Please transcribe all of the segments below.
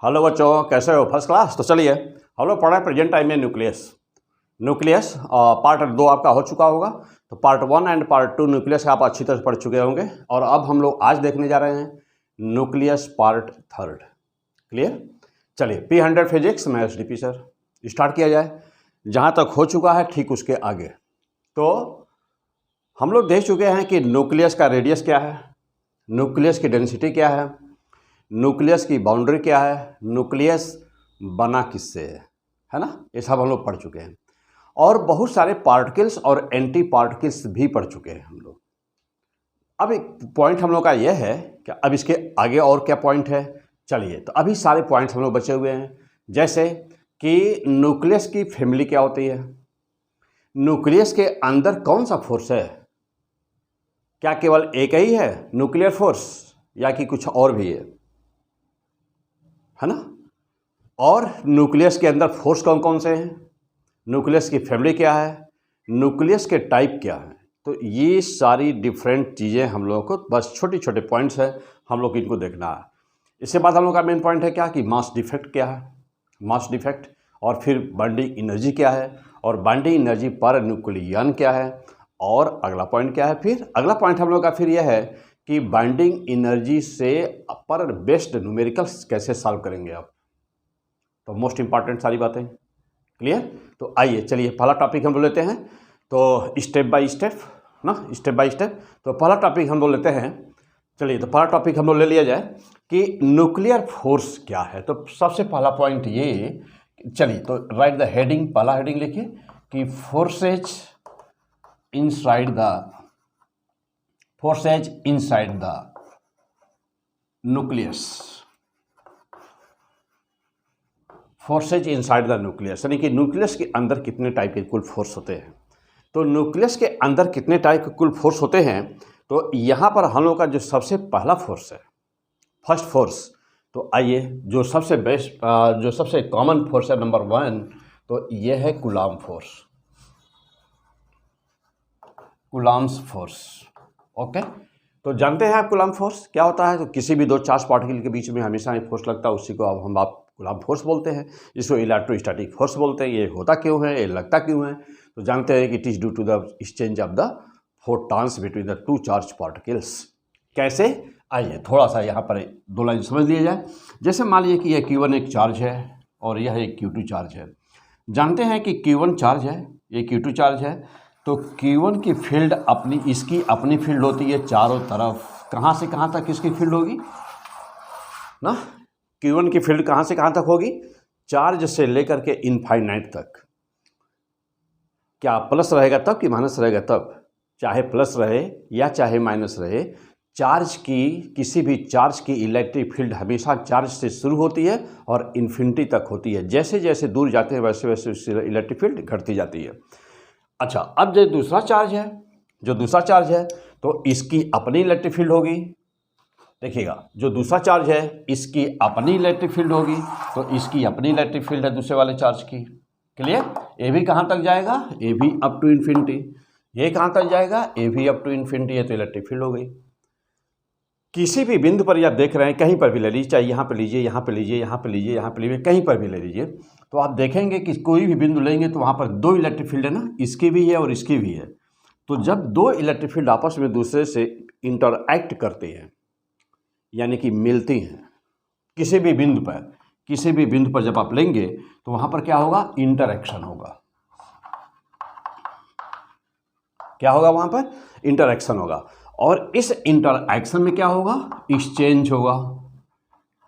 Hello बच्चों, कैसे हो? First class. तो चलिए हम लोग पढ़ा है प्रेजेंट टाइम में न्यूक्लियस पार्ट 2 आपका हो चुका होगा। तो पार्ट 1 एंड पार्ट 2 न्यूक्लियस आप अच्छी तरह से पढ़ चुके होंगे और अब हम लोग आज देखने जा रहे हैं न्यूक्लियस पार्ट 3। क्लियर? चलिए P100 फिजिक्स में SDP सर स्टार्ट किया जाए। जहाँ तक हो चुका है ठीक उसके आगे तो हम लोग देख चुके हैं कि न्यूक्लियस का रेडियस क्या है, न्यूक्लियस की डेंसिटी क्या है, न्यूक्लियस की बाउंड्री क्या है, न्यूक्लियस बना किससे है ना, ये सब हम लोग पढ़ चुके हैं। और बहुत सारे पार्टिकल्स और एंटी पार्टिकल्स भी पढ़ चुके हैं हम लोग। अब एक पॉइंट हम लोग का यह है कि अब इसके आगे और क्या पॉइंट है। चलिए, तो अभी सारे पॉइंट्स हम लोग बचे हुए हैं। जैसे कि न्यूक्लियस की फैमिली क्या होती है, न्यूक्लियस के अंदर कौन सा फोर्स है, क्या केवल एक ही है न्यूक्लियर फोर्स या कि कुछ और भी है ना। और न्यूक्लियस के अंदर फोर्स कौन कौन से हैं, न्यूक्लियस की फैमिली क्या है, न्यूक्लियस के टाइप क्या है। तो ये सारी डिफरेंट चीज़ें हम लोगों को बस छोटे छोटे पॉइंट्स है, हम लोग इनको देखना है। इसके बाद हम लोग का मेन पॉइंट है क्या कि मास डिफेक्ट क्या है, मास डिफेक्ट, और फिर बाइंडिंग एनर्जी क्या है, और बाइंडिंग एनर्जी पर न्यूक्लियन क्या है, और अगला पॉइंट क्या है। फिर अगला पॉइंट हम लोग का फिर यह है कि बाइंडिंग एनर्जी से पर बेस्ड न्यूमेरिकल्स कैसे सॉल्व करेंगे आप। तो मोस्ट इंपॉर्टेंट सारी बातें क्लियर। तो आइए चलिए पहला टॉपिक हम बोल लेते हैं, तो स्टेप बाय स्टेप ना, स्टेप बाय स्टेप। तो पहला टॉपिक हम बोल लेते हैं। चलिए, तो पहला टॉपिक हम लोग ले लिया जाए कि न्यूक्लियर फोर्स क्या है। तो सबसे पहला पॉइंट ये, चलिए तो राइट द हेडिंग, पहला हेडिंग लिखिए कि forces inside the nucleus, forces inside the nucleus, यानी कि न्यूक्लियस के अंदर कितने टाइप के कुल फोर्स होते हैं। तो न्यूक्लियस के अंदर कितने टाइप के कुल फोर्स होते हैं, तो यहाँ पर हम लोग का जो सबसे पहला फोर्स है, फर्स्ट फोर्स, तो आइए जो सबसे बेस्ट जो सबसे कॉमन फोर्स है नंबर 1, तो ये है coulomb force, coulombs force. Okay, तो जानते हैं आप कूलाम फोर्स क्या होता है। तो किसी भी दो चार्ज पार्टिकल के बीच में हमेशा एक फोर्स लगता है, उसी को अब आप कूलाम फोर्स बोलते हैं, इसको इलेक्ट्रोस्टैटिक फोर्स बोलते हैं। ये होता क्यों है, ये लगता क्यों है, तो जानते हैं कि it is due to the exchange of the photons between the two charge particles. कैसे, आइए थोड़ा सा यहाँ पर दो लाइन समझ लिया जाए। जैसे मान लीजिए कि यह Q1 एक चार्ज है और यह एक Q2 चार्ज है। जानते हैं कि Q1 चार्ज है, ये Q2 चार्ज है, तो Q1 की फील्ड अपनी, इसकी अपनी फील्ड होती है चारों तरफ। कहाँ से कहाँ तक इसकी फील्ड होगी ना, Q1 की फील्ड कहाँ से कहाँ तक होगी, चार्ज से लेकर के इनफाइनाइट तक। क्या प्लस रहेगा तब कि माइनस रहेगा तब, चाहे प्लस रहे या चाहे माइनस रहे, चार्ज की, किसी भी चार्ज की इलेक्ट्रिक फील्ड हमेशा चार्ज से शुरू होती है और इन्फिनिटी तक होती है। जैसे जैसे दूर जाते हैं वैसे वैसे इलेक्ट्रिक फील्ड घटती जाती है। अच्छा, अब जो दूसरा चार्ज है, तो इसकी अपनी इलेक्ट्रिक फील्ड होगी। देखिएगा, जो दूसरा चार्ज है इसकी अपनी इलेक्ट्रिक फील्ड होगी, तो इसकी अपनी इलेक्ट्रिक फील्ड है दूसरे वाले चार्ज की। क्लियर? ए भी कहाँ तक जाएगा, ए भी अप टू इन्फिनिटी। ये कहाँ तक जाएगा, ए भी अप टू इन्फिनिटी। है तो इलेक्ट्रिक फील्ड हो गई। किसी भी बिंदु पर आप देख रहे हैं, कहीं पर भी ले लीजिए, चाहे यहाँ पे लीजिए, यहाँ पे लीजिए, यहाँ पे लीजिए, यहाँ पे लीजिए, कहीं पर भी ले लीजिए, तो आप देखेंगे कि कोई भी बिंदु लेंगे तो वहाँ पर दो इलेक्ट्रिक फील्ड है ना, इसकी भी है और इसकी भी है। तो जब दो इलेक्ट्रिक फील्ड आपस में दूसरे से इंटरएक्ट करते हैं, यानी कि मिलती हैं किसी भी बिंदु पर जब आप लेंगे तो वहाँ पर क्या होगा, इंटरएक्शन होगा। क्या होगा, वहाँ पर इंटरएक्शन होगा। और इस इंटरएक्शन में क्या होगा, एक्सचेंज होगा,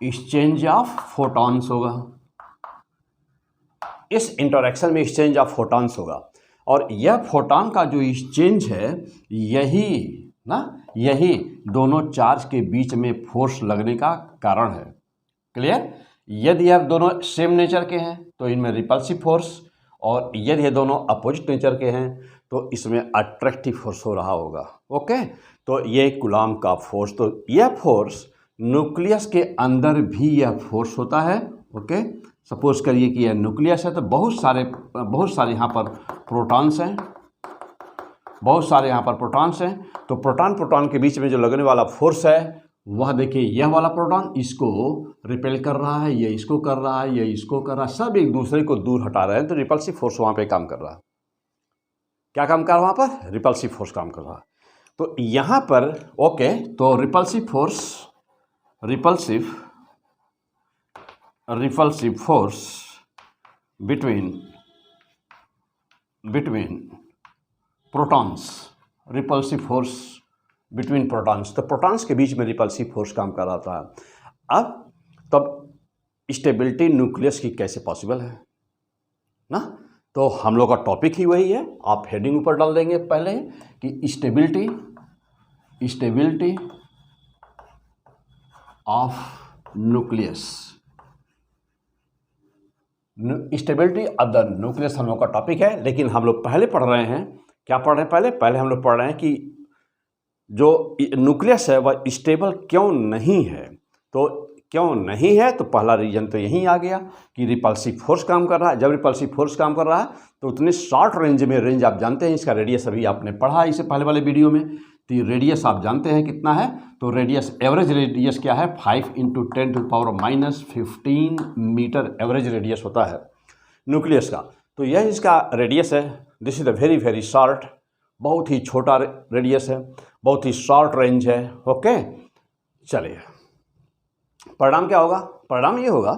एक्सचेंज ऑफ फोटॉन्स होगा। इस इंटरएक्शन में एक्सचेंज ऑफ फोटॉन्स होगा, और यह फोटॉन का जो एक्सचेंज है, यही दोनों चार्ज के बीच में फोर्स लगने का कारण है। क्लियर? यदि यह दोनों सेम नेचर के हैं तो इनमें रिपल्सिव फोर्स, और यदि ये दोनों अपोजिट नेचर के हैं तो इसमें अट्रैक्टिव फोर्स हो रहा होगा। ओके, तो ये कूलाम का फोर्स, तो यह फोर्स न्यूक्लियस के अंदर भी यह फोर्स होता है। ओके, सपोज करिए कि यह न्यूक्लियस है, तो बहुत सारे यहाँ पर प्रोटॉन्स हैं, बहुत सारे यहाँ पर प्रोटॉन्स हैं। तो प्रोटॉन के बीच में जो लगने वाला फोर्स है वह देखिए यह वाला प्रोटॉन इसको रिपेल कर रहा है, ये इसको कर रहा है, ये इसको कर रहा है, सब एक दूसरे को दूर हटा रहे हैं, तो रिपल्सिव फोर्स वहाँ पे काम कर रहा है। क्या काम कर रहा है वहाँ पर? रिपल्सिव फोर्स काम कर रहा है। तो यहाँ पर ओके, तो repulsive force between protons, repulsive force between protons, तो प्रोटॉन्स के बीच में रिपल्सिव फोर्स काम कर रहा था। अब तब स्टेबिलिटी न्यूक्लियस की कैसे पॉसिबल है ना? तो हम लोग का टॉपिक ही वही है, आप हेडिंग ऊपर डाल देंगे पहले कि stability of nucleus, stability of the nucleus हम लोग का टॉपिक है। लेकिन हम लोग पहले पढ़ रहे हैं, क्या पढ़ रहे हैं? पहले हम लोग पढ़ रहे हैं कि जो न्यूक्लियस है वह स्टेबल क्यों नहीं है। तो क्यों नहीं है, तो पहला रीजन तो यही आ गया कि रिपल्सिव फोर्स काम कर रहा है। जब रिपल्सिव फोर्स काम कर रहा है तो उतने शॉर्ट रेंज में, रेंज आप जानते हैं, इसका रेडियस अभी आपने पढ़ा है इससे पहले वाले वीडियो में, तो रेडियस आप जानते हैं कितना है। तो रेडियस, एवरेज रेडियस क्या है? 5 × 10⁻⁻15 मीटर एवरेज रेडियस होता है न्यूक्लियस का। तो यह इसका रेडियस है। This is the very very short, बहुत ही छोटा रेडियस है, बहुत ही शॉर्ट रेंज है। ओके, चलिए परिणाम क्या होगा? परिणाम ये होगा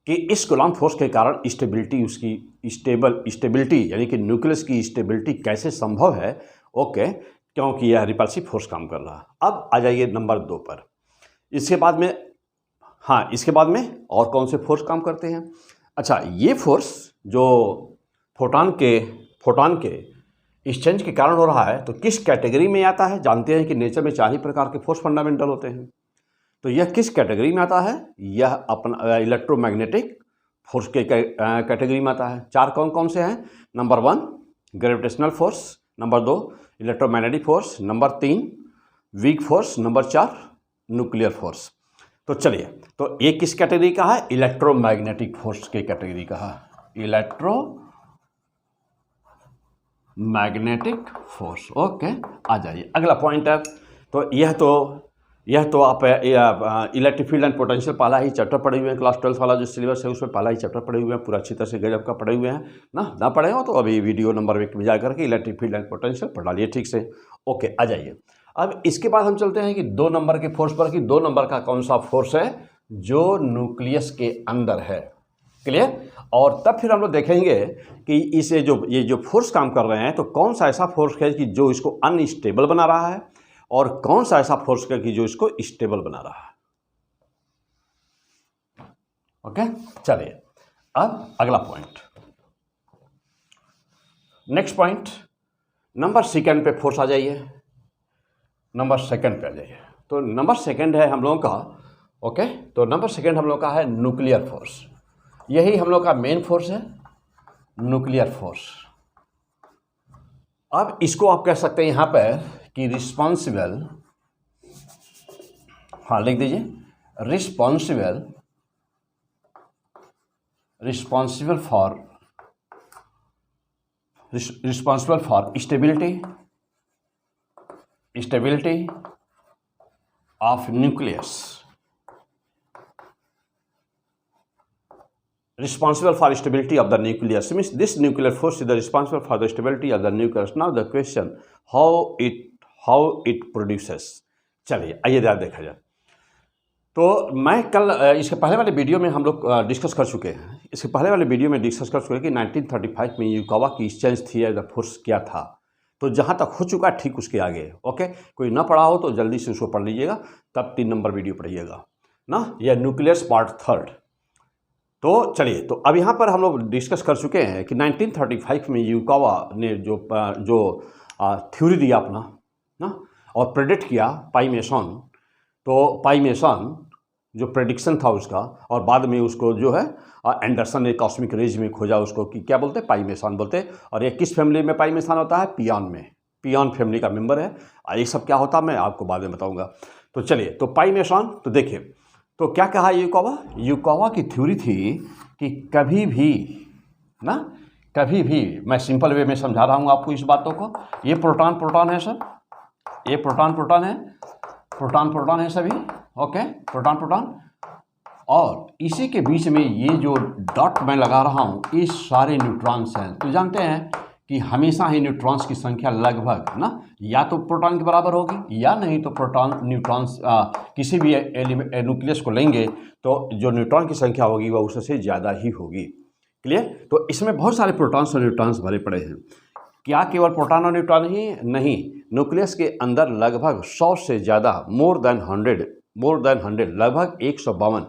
कि इस कूलॉम फोर्स के कारण स्टेबिलिटी, उसकी स्टेबिलिटी यानी कि न्यूक्लियस की स्टेबिलिटी कैसे संभव है? ओके, क्योंकि यह रिपल्सिव फोर्स काम कर रहा है। अब आ जाइए नंबर 2 पर। इसके बाद में, हाँ, इसके बाद में और कौन से फोर्स काम करते हैं? अच्छा, ये फोर्स जो फोटॉन के एक्सचेंज के कारण हो रहा है, तो किस कैटेगरी में आता है? जानते हैं कि नेचर में 4 ही प्रकार के फोर्स फंडामेंटल होते हैं। तो यह किस कैटेगरी में आता है? यह अपना इलेक्ट्रोमैग्नेटिक फोर्स के कैटेगरी में आता है। 4 कौन कौन से हैं? Number 1 gravitational force, number 2 electromagnetic force, number 3 weak force, number 4 nuclear force. तो चलिए, तो ये किस कैटेगरी का है? इलेक्ट्रोमैग्नेटिक फोर्स के कैटेगरी का है, इलेक्ट्रोमैग्नेटिक फोर्स। ओके, आ जाइए अगला पॉइंट है। तो यह तो आप इलेक्ट्रिक फील्ड एंड पोटेंशियल पहला ही चैप्टर पढ़े हुए हैं, क्लास 12 वाला जो सिलेबस है उसमें पहला ही चैप्टर पढ़े हुए हैं, पूरा अच्छी तरह से गजब का पढ़े हुए हैं ना पढ़े हो तो अभी वीडियो नंबर 1 में जा करके इलेक्ट्रिक फील्ड एंड पोटेंशियल पढ़ डालिए ठीक से। ओके, आ जाइए। अब इसके बाद हम चलते हैं कि 2 नंबर के फोर्स पर, कि 2 नंबर का कौन सा फोर्स है जो न्यूक्लियस के अंदर है। क्लियर? और तब फिर हम लोग देखेंगे कि इसे ये जो फोर्स काम कर रहे हैं, तो कौन सा ऐसा फोर्स है कि जो इसको अनस्टेबल बना रहा है, और कौन सा ऐसा फोर्स है कि जो इसको स्टेबल बना रहा है। ओके, चलिए अब अगला पॉइंट, नेक्स्ट पॉइंट, नंबर 2 पे फोर्स आ जाइए। नंबर 2 पे आ जाइए। तो नंबर 2 है हम लोगों का, ओके, तो नंबर 2 हम लोग का है न्यूक्लियर फोर्स। यही हम लोग का मेन फोर्स है, न्यूक्लियर फोर्स। अब इसको आप कह सकते हैं यहां पर कि रिस्पॉन्सिबल, हाँ लिख दीजिए, responsible for stability of nucleus, responsible for stability of the nucleus. Means this nuclear force is the responsible for the stability of the nucleus. Now the question, how it produces. चलिए आइए ध्यान देखा जाए। तो मैं कल इसके पहले वाले वीडियो में हम लोग डिस्कस कर चुके हैं, कि 1935 में युकावा की एक्सचेंज थियरी द फोर्स क्या था। तो जहाँ तक हो चुका ठीक उसके आगे, ओके, कोई ना पढ़ा हो तो जल्दी से उसको पढ़ लीजिएगा, तब 3 नंबर वीडियो पढ़िएगा ना, यह न्यूक्लियस पार्ट 3। तो चलिए, तो अब यहाँ पर हम लोग डिस्कस कर चुके हैं कि 1935 में युकावा ने जो थ्योरी दिया अपना ना, और प्रेडिक्ट किया पाई मेसन। तो पाई मेसन जो प्रेडिक्शन था उसका, और बाद में उसको जो है एंडरसन ने कॉस्मिक रेज में खोजा उसको, कि क्या बोलते हैं, पाई मेसन बोलते। और ये किस फैमिली में पाई मेसन होता है? पियॉन में, पियॉन फैमिली का मेंबर है। ये सब क्या होता है मैं आपको बाद में बताऊँगा। तो चलिए, तो पाई मेसन, तो देखिए तो क्या कहा युकावा की थ्योरी थी कि कभी भी मैं सिंपल वे में समझा रहा हूँ आपको इस बातों को। ये प्रोटॉन है सर, ये प्रोटॉन है, प्रोटॉन है सभी, ओके, प्रोटॉन प्रोटॉन। और इसी के बीच में ये जो डॉट मैं लगा रहा हूँ, ये सारे न्यूट्रॉन्स हैं। तो जानते हैं कि हमेशा ही न्यूट्रॉन्स की संख्या लगभग ना या तो प्रोटॉन के बराबर होगी या नहीं तो प्रोटॉन न्यूट्रॉन्स किसी भी न्यूक्लियस को लेंगे तो जो न्यूट्रॉन की संख्या होगी वह उससे ज़्यादा ही होगी। क्लियर? तो इसमें बहुत सारे प्रोटॉन्स और न्यूट्रॉन्स भरे पड़े हैं। क्या केवल प्रोटॉन और न्यूट्रॉन ही? नहीं, न्यूक्लियस के अंदर लगभग 100 से ज़्यादा, मोर देन 100 लगभग 152।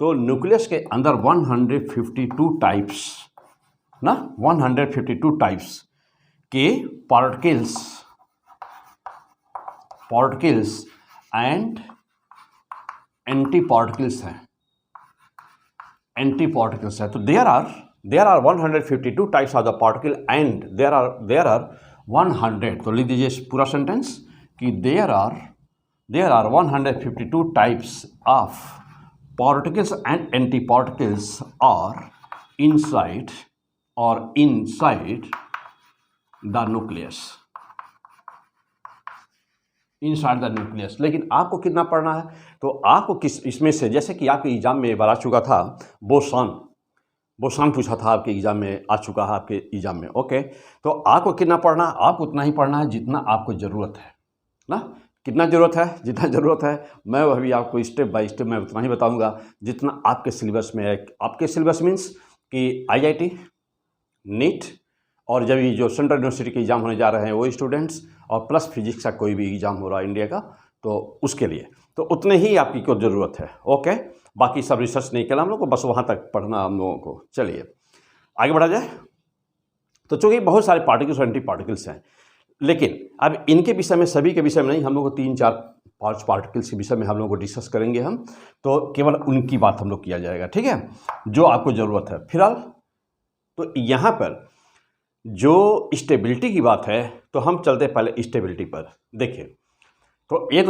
तो न्यूक्लियस के अंदर 152 टाइप्स ना 152 टाइप्स के पार्टिकल्स एंड एंटी पार्टिकल्स हैं। तो there are 152 types of the particle and there are 100। तो लिख दीजिए पूरा सेंटेंस कि there are 152 types of particles and antiparticles are inside the nucleus, inside the nucleus. लेकिन आपको कितना पढ़ना है? तो आपको किस इसमें से, जैसे कि आपके एग्जाम में बार आ चुका था, बोसान पूछा था आपके एग्जाम में, आ चुका है आपके एग्जाम में। ओके, तो आपको कितना पढ़ना है? आपको उतना ही पढ़ना है जितना आपको ज़रूरत है ना। कितना ज़रूरत है? जितना ज़रूरत है। मैं अभी आपको स्टेप बाय स्टेप मैं उतना ही बताऊंगा जितना आपके सिलेबस में है। आपके सिलेबस मीन्स कि IIT, नीट और जब ये जो सेंट्रल यूनिवर्सिटी के एग्ज़ाम होने जा रहे हैं वो स्टूडेंट्स, और प्लस फिजिक्स का कोई भी एग्ज़ाम हो रहा है इंडिया का, तो उसके लिए तो उतने ही आपकी को ज़रूरत है। ओके, बाकी सब रिसर्च नहीं किया हम लोग को, बस वहाँ तक पढ़ना हम लोगों को। चलिए आगे बढ़ा जाए। तो चूँकि बहुत सारे पार्टिकल्स और एंटी पार्टिकल्स हैं, लेकिन अब इनके विषय में, सभी के विषय में नहीं, हम लोग को 3-4-5 पार्टिकल्स के विषय में हम लोग को डिस्कस करेंगे हम। तो केवल उनकी बात हम लोग किया जाएगा, ठीक है, जो आपको ज़रूरत है फिलहाल। तो यहाँ पर जो स्टेबिलिटी की बात है, तो हम चलते पहले स्टेबिलिटी पर। देखिए, तो ये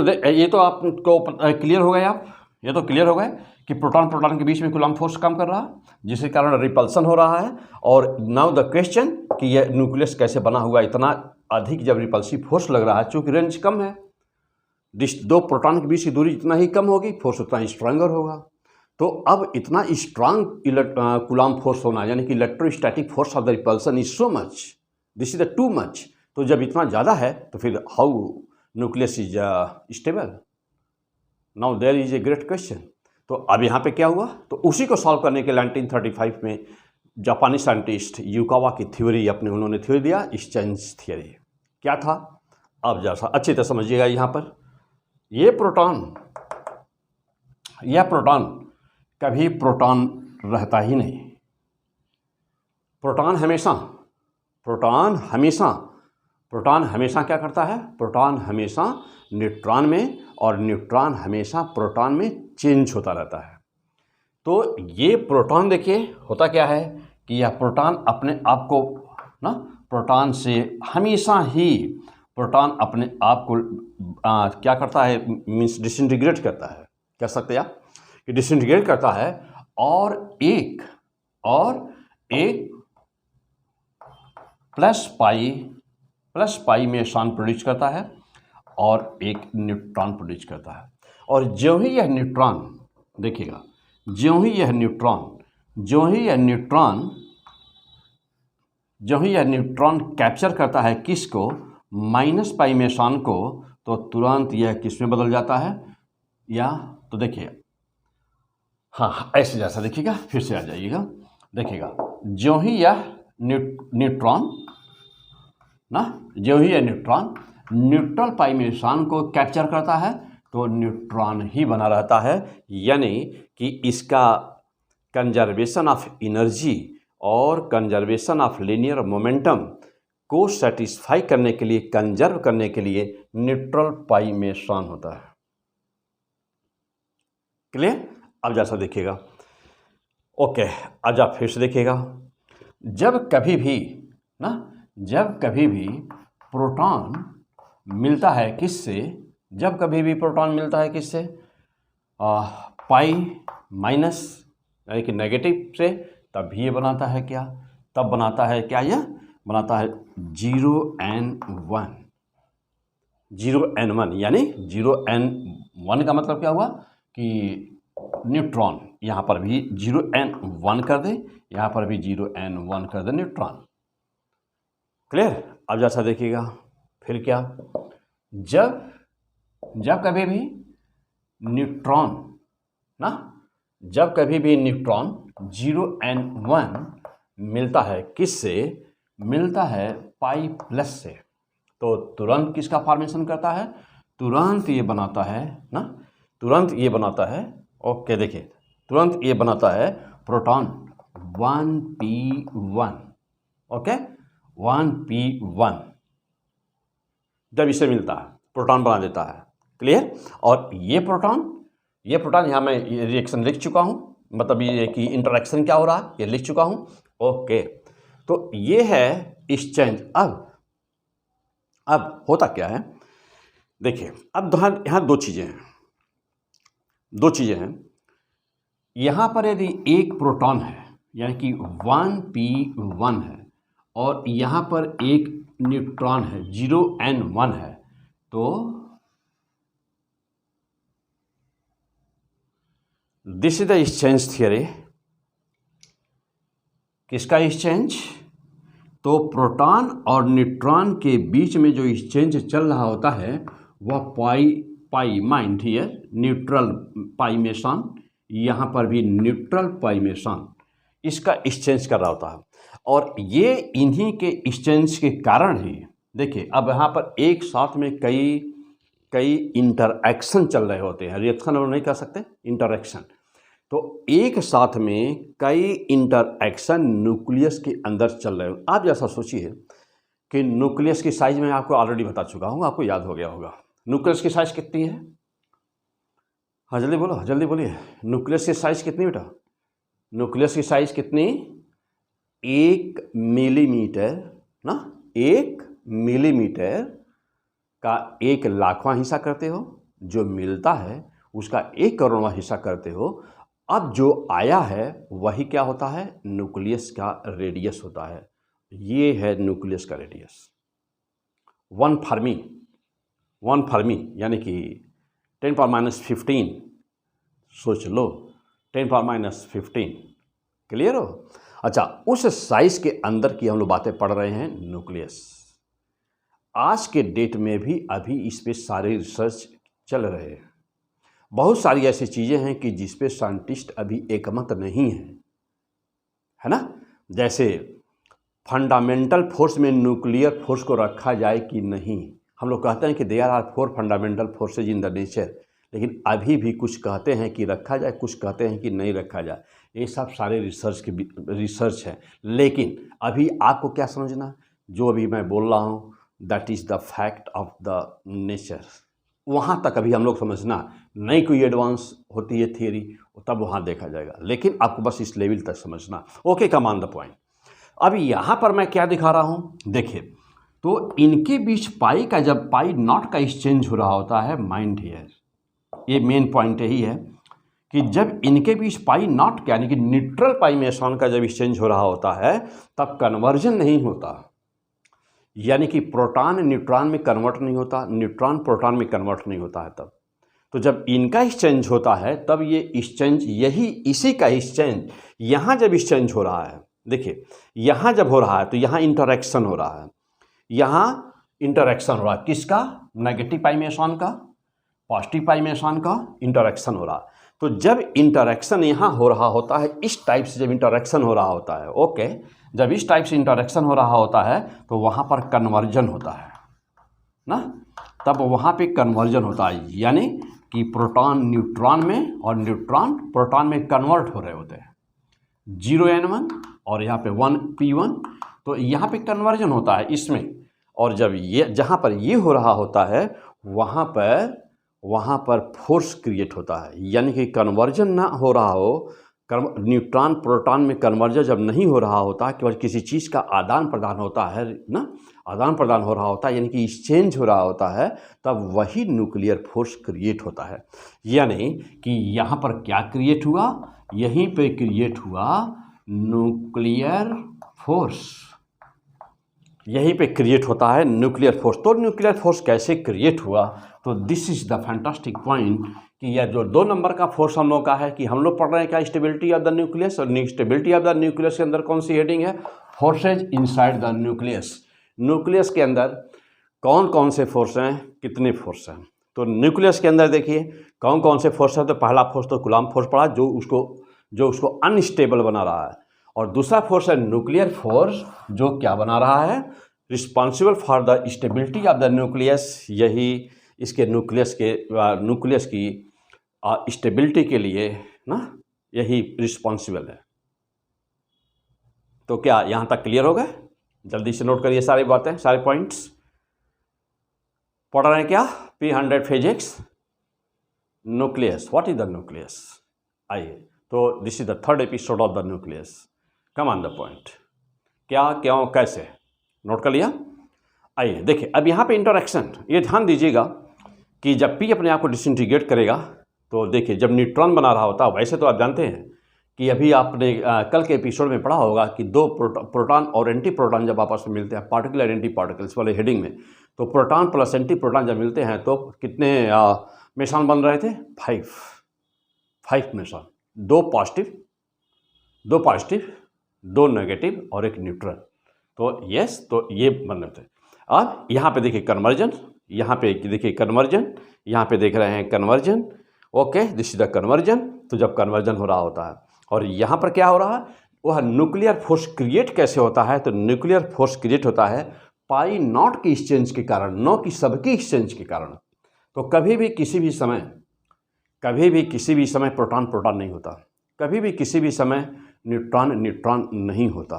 तो आपको क्लियर हो गए आप, ये तो क्लियर हो गए कि प्रोटॉन के बीच में कूलम्ब फोर्स काम कर रहा है, जिसके कारण रिपल्सन हो रहा है। और नाउ द क्वेश्चन कि यह न्यूक्लियस कैसे बना हुआ, इतना अधिक जब रिपल्सिव फोर्स लग रहा है, चूँकि रेंज कम है, दो प्रोटॉन के बीच की दूरी जितना ही कम होगी, फोर्स उतना ही स्ट्रांगर होगा। तो अब इतना स्ट्रांग कूलम्ब फोर्स होना, यानी कि electrostatic force of the repulsion is so much, this is the too much. तो जब इतना ज़्यादा है तो फिर how nucleus is stable? Now there is a great question. तो अब यहाँ पे क्या हुआ? तो उसी को सॉल्व करने के लिए 1935 में जापानी साइंटिस्ट युकावा की थ्योरी उन्होंने थ्योरी दिया, एक्सचेंज थ्योरी। क्या था? अब जैसा अच्छी तरह समझिएगा, यहाँ पर यह प्रोटॉन कभी प्रोटॉन रहता ही नहीं। प्रोटॉन हमेशा क्या करता है? प्रोटॉन हमेशा न्यूट्रॉन में, और न्यूट्रॉन हमेशा प्रोटॉन में चेंज होता रहता है। तो ये प्रोटॉन देखिए होता क्या है कि यह प्रोटॉन अपने आप को ना, प्रोटॉन से हमेशा ही प्रोटॉन अपने आप को क्या करता है, मीन्स डिसइंटीग्रेट करता है, कह सकते हैं आप कि डिसइंटीग्रेट करता है, और एक प्लस पाई में इलेक्ट्रॉन प्रोड्यूस करता है और एक न्यूट्रॉन प्रोड्यूस करता है। और जो ही यह न्यूट्रॉन, देखिएगा, जो ही यह न्यूट्रॉन कैप्चर करता है किसको? माइनस पाई में इलेक्ट्रॉन को, तो तुरंत यह किस में बदल जाता है? या तो देखिए, हाँ ऐसे जैसा देखिएगा, फिर से आ जाइएगा, देखिएगा, जो ही यह न्यूट्रॉन न्यूट्रल पाई में इलेक्ट्रॉन को कैप्चर करता है, तो न्यूट्रॉन ही बना रहता है। यानी कि इसका कंजर्वेशन ऑफ एनर्जी और कंजर्वेशन ऑफ लीनियर मोमेंटम को सेटिस्फाई करने के लिए, कंजर्व करने के लिए न्यूट्रल पाई में इलेक्ट्रॉन होता है। क्लियर? अब जैसा देखिएगा, ओके, आज आप फिर से देखिएगा, जब कभी भी प्रोटॉन मिलता है किससे? पाई माइनस यानी कि नेगेटिव से, तब ये बनाता है क्या? तब बनाता है क्या? यह बनाता है 0n1, यानी 0n1 का मतलब क्या हुआ कि न्यूट्रॉन, यहाँ पर भी 0n1 कर दें, यहाँ पर भी 0n1 कर दें न्यूट्रॉन। क्लियर? अब जैसा देखिएगा फिर क्या, जब कभी भी न्यूट्रॉन ना, जब कभी भी न्यूट्रॉन 0n1 मिलता है, किससे मिलता है? पाई प्लस से, तो तुरंत किसका फॉर्मेशन करता है? तुरंत ये बनाता है ना, तुरंत ये बनाता है, ओके देखिए, तुरंत ये बनाता है प्रोटॉन 1p1, ओके 1p1 जब इसे मिलता है प्रोटॉन बना देता है। क्लियर? और ये प्रोटॉन यहाँ मैं रिएक्शन लिख चुका हूँ, मतलब ये कि इंटरेक्शन क्या हो रहा है ये लिख चुका हूँ। ओके, तो ये है एक्सचेंज। अब होता क्या है देखिए, अब यहाँ दो चीज़ें हैं। यहाँ पर यदि एक प्रोटॉन है यानी कि 1p1 है, और यहाँ पर एक न्यूट्रॉन है 0n1 है, तो this is the exchange theory. किसका एक्सचेंज? तो प्रोटॉन और न्यूट्रॉन के बीच में जो एक्सचेंज चल रहा होता है वह पाई माइंड हियर न्यूट्रल पाइमेशन, यहाँ पर भी न्यूट्रल पाइमेशन, इसका एक्सचेंज कर रहा होता है। और ये इन्हीं के एक्सचेंज के कारण ही देखिए, अब यहाँ पर एक साथ में कई इंटरएक्शन चल रहे होते हैं, रिएक्शन और नहीं कर सकते, इंटरएक्शन। तो एक साथ में कई इंटरएक्शन न्यूक्लियस के अंदर चल रहे हो। आप जैसा सोचिए कि न्यूक्लियस की साइज मैं आपको ऑलरेडी बता चुका हूँ, आपको याद हो गया होगा। न्यूक्लियस की साइज कितनी है? हाँ जल्दी बोलो, जल्दी बोलिए। न्यूक्लियस की साइज कितनी बेटा? न्यूक्लियस की साइज कितनी? 1 मिलीमीटर ना, 1 मिलीमीटर का 1 लाखवां हिस्सा करते हो, जो मिलता है उसका 1 करोड़वां हिस्सा करते हो। अब जो आया है वही क्या होता है? न्यूक्लियस का रेडियस होता है। ये है न्यूक्लियस का रेडियस। 1 फर्मी यानी कि 10⁻15, सोच लो 10⁻15। क्लियर हो? अच्छा, उस साइज के अंदर की हम लोग बातें पढ़ रहे हैं, न्यूक्लियस। आज के डेट में भी अभी इस पे सारे रिसर्च चल रहे हैं। बहुत सारी ऐसी चीज़ें हैं कि जिस पे साइंटिस्ट अभी एकमत नहीं है ना। जैसे फंडामेंटल फोर्स में न्यूक्लियर फोर्स को रखा जाए कि नहीं। हम लोग कहते हैं कि there are 4 fundamental forces in the nature, लेकिन अभी भी कुछ कहते हैं कि रखा जाए, कुछ कहते हैं कि नहीं रखा जाए। ये सब सारे रिसर्च है। लेकिन अभी आपको क्या समझना, जो अभी मैं बोल रहा हूँ that is the fact of the nature. वहाँ तक अभी हम लोग समझना, नई कोई एडवांस होती है थियरी तब वहाँ देखा जाएगा, लेकिन आपको बस इस लेवल तक समझना। Okay, come on the point. अब यहाँ पर मैं क्या दिखा रहा हूँ देखिए, तो इनके बीच पाई का, जब पाई नॉट का एक्सचेंज हो रहा होता है, माइंड हियर ये मेन पॉइंट यही है कि जब इनके बीच पाई नॉट यानी कि न्यूट्रल पाइमेशन का जब एक्सचेंज हो रहा होता है तब कन्वर्जन नहीं होता, यानी कि प्रोटॉन न्यूट्रॉन में कन्वर्ट नहीं होता, न्यूट्रॉन प्रोटॉन में कन्वर्ट नहीं होता है तब। तो जब इनका एक्सचेंज होता है तब ये एक्सचेंज, इसी का एक्सचेंज यहाँ जब एक्सचेंज हो रहा है, देखिए यहाँ जब हो रहा है तो यहाँ इंटरेक्शन हो रहा है, यहाँ इंटरेक्शन हो रहा है किसका? नेगेटिव पाइमेशन का, पॉजिटिव पाइमेशन का इंटरेक्शन हो रहा है। तो जब इंटरेक्शन यहाँ हो रहा होता है, इस टाइप से जब इंटरेक्शन हो रहा होता है, ओके, जब इस टाइप से इंटरेक्शन हो रहा होता है तो वहाँ पर कन्वर्जन होता है ना, तब वहाँ पे कन्वर्जन होता है, यानी कि प्रोटॉन न्यूट्रॉन में और न्यूट्रॉन प्रोटॉन में कन्वर्ट हो रहे होते हैं, 0n1 और यहाँ पे 1p1, तो यहाँ पे कन्वर्जन होता है इसमें। और जब ये जहाँ पर ये हो रहा होता है वहाँ पर फोर्स क्रिएट होता है, यानी कि कन्वर्जन ना हो रहा हो, न्यूट्रॉन प्रोटॉन में कन्वर्जन जब नहीं हो रहा होता, केवल किसी चीज़ का आदान प्रदान होता है ना, आदान प्रदान हो रहा होता है, यानी कि एक्सचेंज हो रहा होता है, तब वही न्यूक्लियर फोर्स क्रिएट होता है। यानी कि यहाँ पर क्या क्रिएट हुआ? यहीं पे क्रिएट हुआ न्यूक्लियर फोर्स, यहीं पे क्रिएट होता है न्यूक्लियर फोर्स। तो न्यूक्लियर फोर्स कैसे क्रिएट हुआ तो this is the fantastic point कि यह जो 2 नंबर का फोर्स हम लोग का है कि हम लोग पढ़ रहे हैं क्या, स्टेबिलिटी ऑफ द न्यूक्लियस, और स्टेबिलिटी ऑफ द न्यूक्लियस के अंदर कौन सी हेडिंग है, forces inside the nucleus. Nucleus के अंदर कौन कौन से फोर्स हैं, कितने फोर्स हैं। तो न्यूक्लियस के अंदर देखिए कौन कौन से फोर्स है। तो पहला फोर्स तो कूलम्ब फोर्स पड़ा, जो उसको अनस्टेबल बना रहा है, और दूसरा फोर्स है न्यूक्लियर फोर्स, जो क्या बना रहा है, responsible for the stability of the nucleus. यही इसके न्यूक्लियस की स्टेबिलिटी के लिए ना, यही रिस्पॉन्सिबल है। तो क्या यहाँ तक क्लियर हो गए? जल्दी से नोट करिए सारी बातें, सारे पॉइंट्स। पढ़ रहे हैं क्या, P100 physics, nucleus, what is the nucleus. आइए, तो this is the 3rd episode of the nucleus. Come on the point, क्या, क्यों, कैसे, नोट कर लिया। आइए देखिए, अब यहाँ पे इंटरैक्शन, ये ध्यान दीजिएगा कि जब P अपने आप को डिसइंटीग्रेट करेगा, तो देखिए जब न्यूट्रॉन बना रहा होता है, वैसे तो आप जानते हैं कि अभी आपने कल के एपिसोड में पढ़ा होगा कि 2 प्रोटॉन और एंटी प्रोटॉन जब आपस में मिलते हैं, पार्टिकल और एंटी पार्टिकल्स वाले हेडिंग में, तो प्रोटॉन प्लस एंटी प्रोटॉन जब मिलते हैं तो कितने मेसन बन रहे थे, 5 मेसन, 2 पॉजिटिव, 2 नेगेटिव और 1 न्यूट्रल। तो यस, तो ये बन रहे थे। अब यहाँ पे देखिए कन्वर्जन, यहाँ पे देखिए कन्वर्जन, यहाँ पे देख रहे हैं conversion. Okay, this is the conversion. तो जब कन्वर्जन हो रहा होता है, और यहाँ पर क्या हो रहा है, वह न्यूक्लियर फोर्स क्रिएट कैसे होता है, तो न्यूक्लियर फोर्स क्रिएट होता है पाई नॉट की एक्सचेंज के कारण, नो की सबकी एक्सचेंज के कारण। तो कभी भी किसी भी समय प्रोटॉन प्रोटॉन नहीं होता, कभी भी किसी भी समय न्यूट्रॉन न्यूट्रॉन नहीं होता।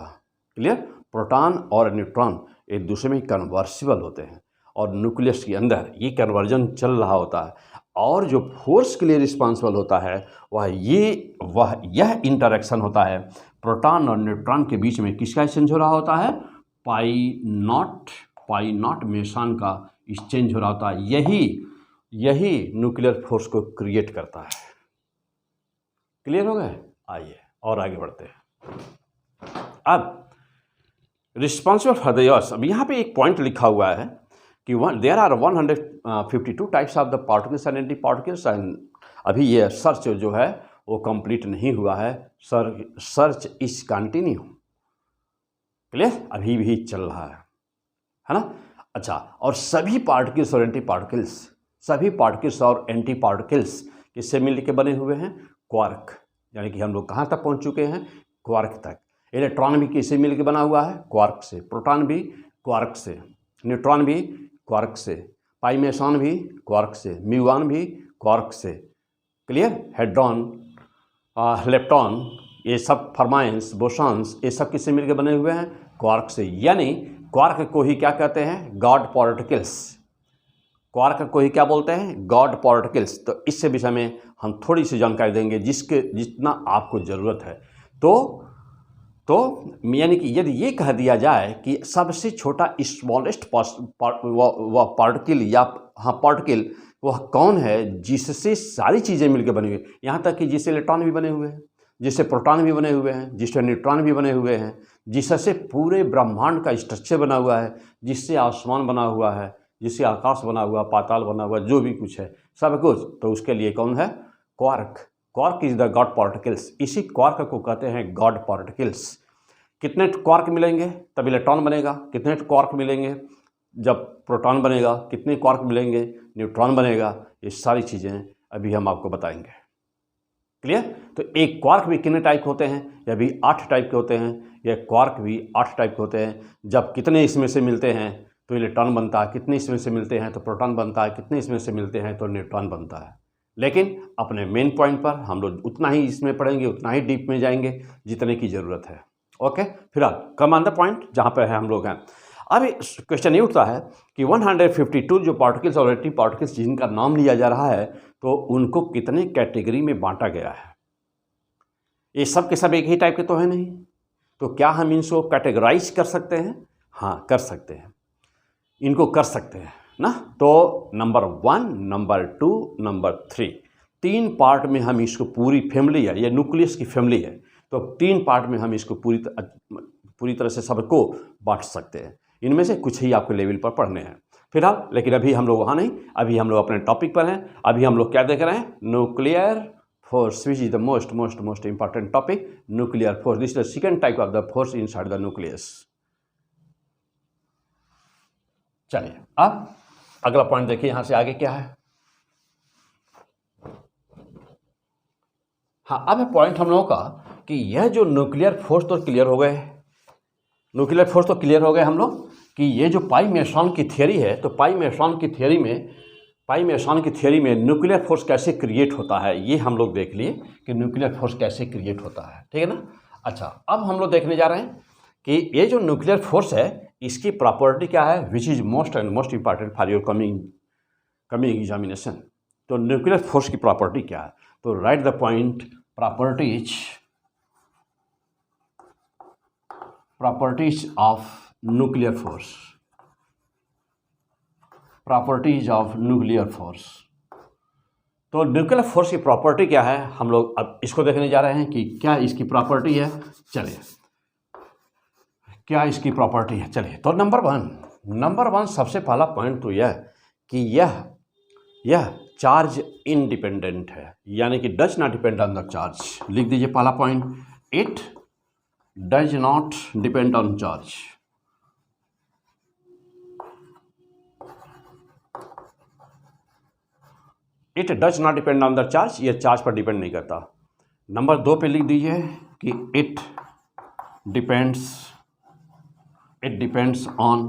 क्लियर? प्रोटॉन और न्यूट्रॉन एक दूसरे में कन्वर्सिबल होते हैं, और न्यूक्लियस के अंदर ये कन्वर्जन चल रहा होता है, और जो फोर्स के लिए रिस्पॉन्सिबल होता है वह यह इंटरेक्शन होता है प्रोटॉन और न्यूट्रॉन के बीच में। किसका एक्सचेंज हो रहा होता है, पाई नॉट मेसन का एक्सचेंज हो रहा होता है। यही न्यूक्लियर फोर्स को क्रिएट करता है। क्लियर हो गए? आइए और आगे बढ़ते हैं। अब रिस्पॉन्सिबल फॉर द यस, अब यहाँ पे एक पॉइंट लिखा हुआ है कि there are 152 types of the particles and anti particles, and अभी ये सर्च जो है वो कंप्लीट नहीं हुआ है, सर्च इज कंटिन्यू। क्लियर? अभी भी चल रहा है ना। अच्छा, और सभी पार्टिकल्स और एंटी पार्टिकल्स किससे मिल के बने हुए हैं, क्वार्क। यानी कि हम लोग कहाँ तक पहुँच चुके हैं, क्वार्क तक। इलेक्ट्रॉन भी किससे मिल के बना हुआ है, क्वार्क से। प्रोटॉन भी क्वार्क से, न्यूट्रॉन भी क्वार्क से, पाई मेसन भी क्वार्क से, म्यूऑन भी क्वार्क से। क्लियर? हेड्रॉन, लेप्टॉन, ये सब फर्माइंस, बोसॉन्स, ये सब किससे मिलकर बने हुए हैं, क्वार्क से। यानी क्वार्क को ही क्या कहते हैं, गॉड पार्टिकल्स। क्वार्क को ही क्या बोलते हैं, गॉड पार्टिकल्स। तो इससे विषय में हम थोड़ी सी जानकारी देंगे, जितना आपको ज़रूरत है। तो यानी कि यदि ये कह दिया जाए कि सबसे छोटा स्मॉलेस्ट पार्टिकल या पार्टिकल वह कौन है जिससे सारी चीज़ें मिलकर बनी हुई, यहाँ तक कि जिससे इलेक्ट्रॉन भी बने हुए हैं, जिससे प्रोटॉन भी बने हुए हैं, जिससे न्यूट्रॉन भी बने हुए हैं, जिससे पूरे ब्रह्मांड का स्ट्रक्चर बना हुआ है, जिससे आसमान बना हुआ है, जिससे आकाश बना हुआ, पाताल बना हुआ, जो भी कुछ है सब कुछ, तो उसके लिए कौन है, quark. Quark is the God particles. इसी क्वार्क को कहते हैं गॉड पार्टिकल्स। कितने क्वार्क मिलेंगे तब इलेक्ट्रॉन बनेगा, कितने क्वार्क मिलेंगे जब प्रोटॉन बनेगा, कितने क्वार्क मिलेंगे न्यूट्रॉन बनेगा, ये सारी चीज़ें अभी हम आपको बताएंगे। क्लियर? तो एक क्वार्क भी कितने टाइप होते हैं, या भी 8 टाइप के होते हैं, या क्वार्क भी 8 टाइप के होते हैं। जब कितने इसमें से मिलते हैं तो इलेक्ट्रॉन बनता है, कितने इसमें से मिलते हैं तो प्रोटॉन बनता है, कितने इसमें से मिलते हैं तो न्यूट्रॉन बनता है। लेकिन अपने मेन पॉइंट पर हम लोग उतना ही इसमें पढ़ेंगे, उतना ही डीप में जाएंगे जितने की ज़रूरत है। ओके, फिलहाल कम ऑन द पॉइंट जहाँ पर है हम लोग हैं। अब क्वेश्चन ये उठता है कि 152 जो पार्टिकल्स और एंटी पार्टिकल्स जिनका नाम लिया जा रहा है, तो उनको कितने कैटेगरी में बांटा गया है। ये सब के सब एक ही टाइप के तो है नहीं, तो क्या हम इनको कैटेगराइज कर सकते हैं? हाँ, कर सकते हैं, इनको कर सकते हैं ना। तो नंबर 1, नंबर 2, नंबर 3, 3 पार्ट में हम इसको, पूरी फैमिली है, ये न्यूक्लियस की फैमिली है, तो 3 पार्ट में हम इसको पूरी तरह से सबको बांट सकते हैं। इनमें से कुछ ही आपके लेवल पर पढ़ने हैं। फिलहाल। लेकिन अभी हम लोग वहाँ नहीं, अभी हम लोग अपने टॉपिक पर हैं। अभी हम लोग क्या देख रहे हैं, nuclear force, which is the most important topic, nuclear force. This is the second type of the force inside the nucleus. चलिए अब अगला पॉइंट देखिए, यहां से आगे क्या है। हाँ, अब है पॉइंट हम लोगों का कि यह जो न्यूक्लियर फोर्स तो क्लियर हो गए, न्यूक्लियर फोर्स तो क्लियर हो गए हम लोग कि ये जो पाई मेसन की थियरी है, तो पाई मेसन की थियरी में न्यूक्लियर फोर्स कैसे क्रिएट होता है, ये हम लोग देख लिए कि न्यूक्लियर फोर्स कैसे क्रिएट होता है, ठीक है ना। अच्छा, अब हम लोग देखने जा रहे हैं कि ये जो न्यूक्लियर फोर्स है, इसकी प्रॉपर्टी क्या है, which is most important for your coming examination. तो न्यूक्लियर फोर्स की प्रॉपर्टी क्या है, तो right the point, properties of nuclear force, properties of nuclear force। तो न्यूक्लियर फोर्स की प्रॉपर्टी क्या है, हम लोग अब इसको देखने जा रहे हैं कि क्या इसकी प्रॉपर्टी है। चलिए, क्या इसकी प्रॉपर्टी है, चलिए। तो नंबर वन सबसे पहला पॉइंट तो यह कि यह चार्ज इंडिपेंडेंट है, यानी कि does not depend on the charge. लिख दीजिए पहला point, it does not depend on charge। It does not depend on the charge, ये चार्ज पर डिपेंड नहीं करता। नंबर 2 पे लिख दीजिए कि it depends on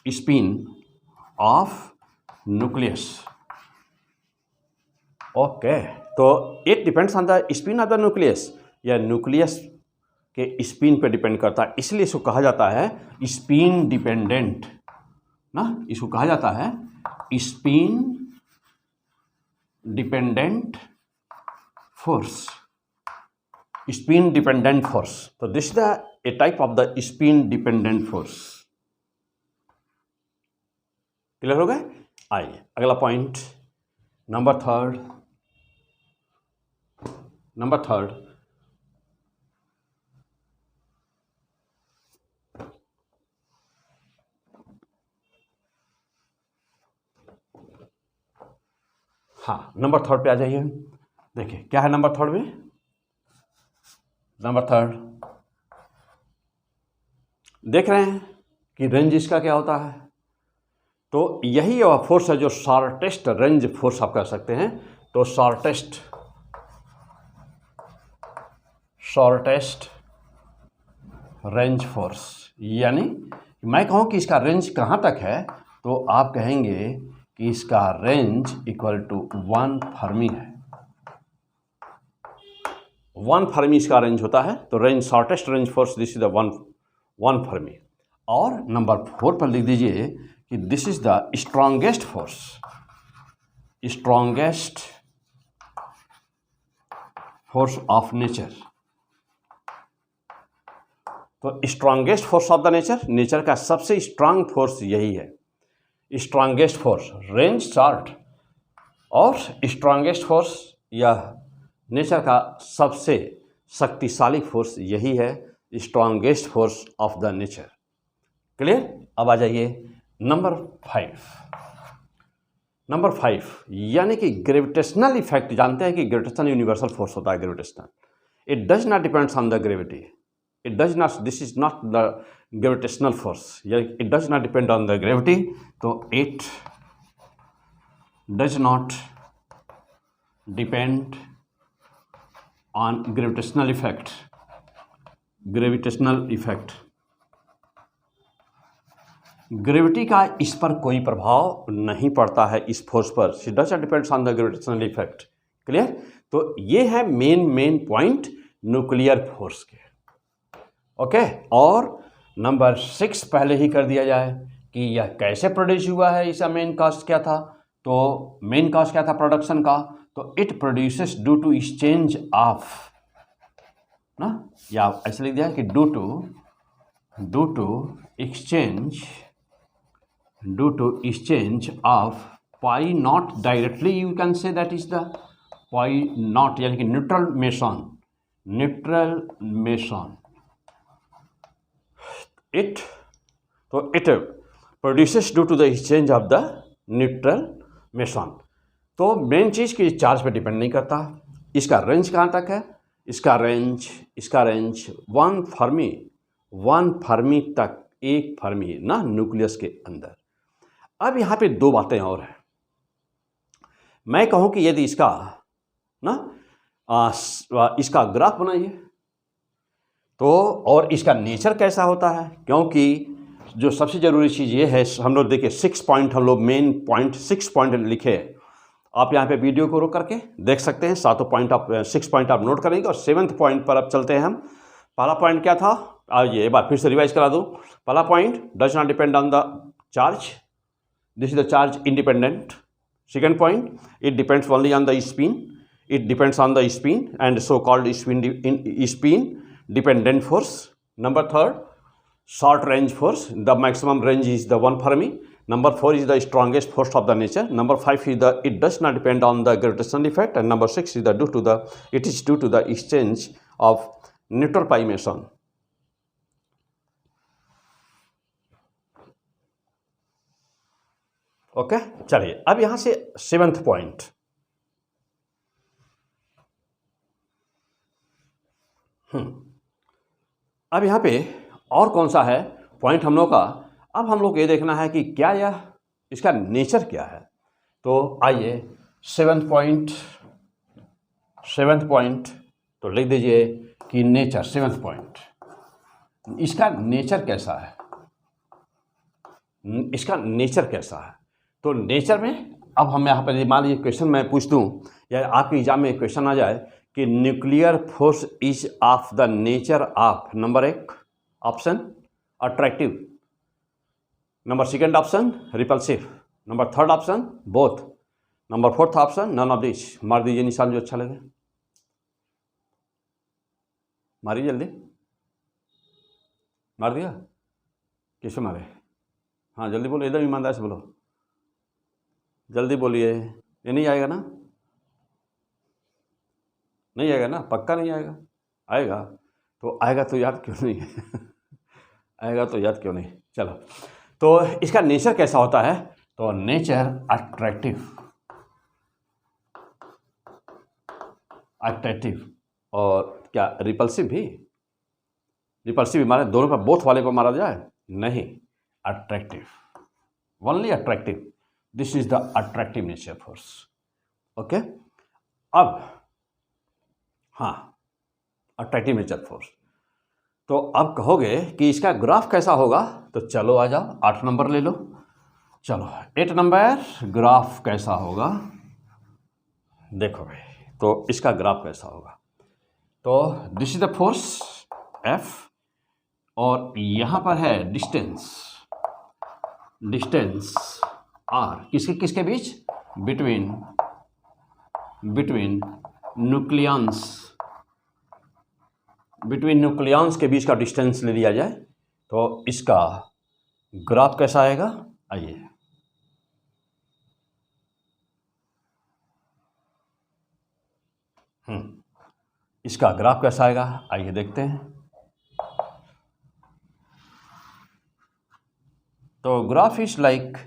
spin of nucleus। Okay, तो it depends on the spin of the nucleus, या न्यूक्लियस के स्पिन पे डिपेंड करता है, इसलिए इसको कहा जाता है स्पिन डिपेंडेंट ना। इसको कहा जाता है spin dependent force, spin dependent force. तो this is a type of the spin dependent force. Clear हो गए। आइए अगला पॉइंट, नंबर थर्ड। हाँ, नंबर थर्ड पे आ जाइए। देखिए क्या है नंबर थर्ड में, नंबर थर्ड देख रहे हैं कि रेंज इसका क्या होता है। तो यही वह फोर्स है जो शॉर्टेस्ट रेंज फोर्स आप कह सकते हैं। तो शॉर्टेस्ट रेंज फोर्स, यानी मैं कहूँ कि इसका रेंज कहाँ तक है, तो आप कहेंगे कि इसका रेंज इक्वल टू 1 फर्मी है। 1 फर्मी इसका रेंज होता है। तो range, shortest range force, this is the 1 fermi. और नंबर 4 पर लिख दीजिए कि this is the strongest force of nature. तो strongest force of the nature का सबसे स्ट्रांग फोर्स यही है। स्ट्रॉन्गेस्ट फोर्स, रेंज शॉर्ट, और स्ट्रॉन्गेस्ट फोर्स या नेचर का सबसे शक्तिशाली फोर्स यही है, strongest force of the nature. Clear. अब आ जाइए नंबर 5, यानी कि ग्रेविटेशनल इफेक्ट। जानते हैं कि ग्रेविटेशनल यूनिवर्सल फोर्स होता है, gravitational. It does not depends on the gravity, it does not, this is not the gravitational force, it does not depend on the gravity। तो it does not depend on gravitational effect। Gravity का इस पर कोई प्रभाव नहीं पड़ता है, इस फोर्स पर। It does not depends on the gravitational effect. Clear. तो ये है मेन पॉइंट न्यूक्लियर फोर्स के। ओके, और नंबर 6 पहले ही कर दिया जाए कि यह कैसे प्रोड्यूस हुआ है, इसका मेन कॉस्ट क्या था। तो मेन कॉस्ट क्या था प्रोडक्शन का, तो it produces due to exchange of no, या ऐसे लिख दिया कि due to exchange of pi naught directly, you can say that is the pi naught, यानी कि न्यूट्रल मेसन। It तो it produces due to the exchange of the neutral meson. तो main चीज़ कि चार्ज पे डिपेंड नहीं करता। इसका रेंज कहाँ तक है? इसका रेंज 1 फर्मी तक, 1 फर्मी ना न्यूक्लियस के अंदर। अब यहाँ पे 2 बातें और हैं। मैं कहूँ कि यदि इसका इसका ग्राफ बनाइए तो, और इसका नेचर कैसा होता है, क्योंकि जो सबसे ज़रूरी चीज़ ये है, हम लोग देखिए 6 पॉइंट, हम लोग मेन पॉइंट 6 पॉइंट लिखे। आप यहाँ पे वीडियो को रोक करके देख सकते हैं। 7 पॉइंट आप 6 पॉइंट आप नोट करेंगे और 7th पॉइंट पर अब चलते हैं हम। पहला पॉइंट क्या था? ये एक बार फिर से रिवाइज करा दूँ। पहला point, does not depend on the charge, this is the charge independent. Second point, it depends only on the spin. It depends on the spin and so-called spin dependent force. Number 3, short range force. The maximum range is the 1 Fermi. Number 4 is the strongest force of the nature. Number 5 is it does not depend on the gravitational effect. And number 6 is it is due to the exchange of neutral pi meson. Okay, चलिए अब यहां से 7th point. अब यहां पे और कौन सा है पॉइंट हम लोग का? अब हम लोग ये देखना है कि क्या यह इसका नेचर क्या है। तो आइए 7th पॉइंट तो लिख दीजिए कि नेचर। 7th पॉइंट, इसका नेचर कैसा है? इसका नेचर कैसा है? तो नेचर में अब हम यहाँ पर मान लीजिए क्वेश्चन मैं पूछ दूँ या आपके एग्जाम में क्वेश्चन आ जाए कि nuclear force is of the nature of, number 1 option attractive, number 2 option repulsive, number 3 option both, number 4th option none of this. मार दीजिए निशान जो अच्छा लगे, मारिए जल्दी। मार दिया? किससे मारे? हाँ जल्दी बोलो, एकदम ईमानदार से बोलो, जल्दी बोलिए। ये नहीं आएगा ना? नहीं आएगा ना? पक्का नहीं आएगा? आएगा तो आएगा तो याद क्यों नहीं आएगा तो याद क्यों नहीं? चलो, तो इसका नेचर कैसा होता है? तो नेचर अट्रैक्टिव और क्या रिपल्सिव भी? रिपल्सिव भी मारे, दोनों पर, बोथ वाले पर मारा जाए? नहीं, attractive, only attractive. This is the attractive nature force. Okay, अब हाँ, अट्रैक्टिव नेचर फोर्स। तो अब कहोगे कि इसका ग्राफ कैसा होगा? तो चलो आ जाओ, 8 नंबर ले लो। चलो 8 नंबर, ग्राफ कैसा होगा देखो भाई। तो इसका ग्राफ कैसा होगा? तो this is the force F और यहाँ पर है डिस्टेंस R, किसके बीच? बिटवीन न्यूक्लियंस के बीच का डिस्टेंस ले लिया जाए तो इसका ग्राफ कैसा आएगा? आइए, इसका ग्राफ कैसा आएगा? आइए देखते हैं। तो graph is like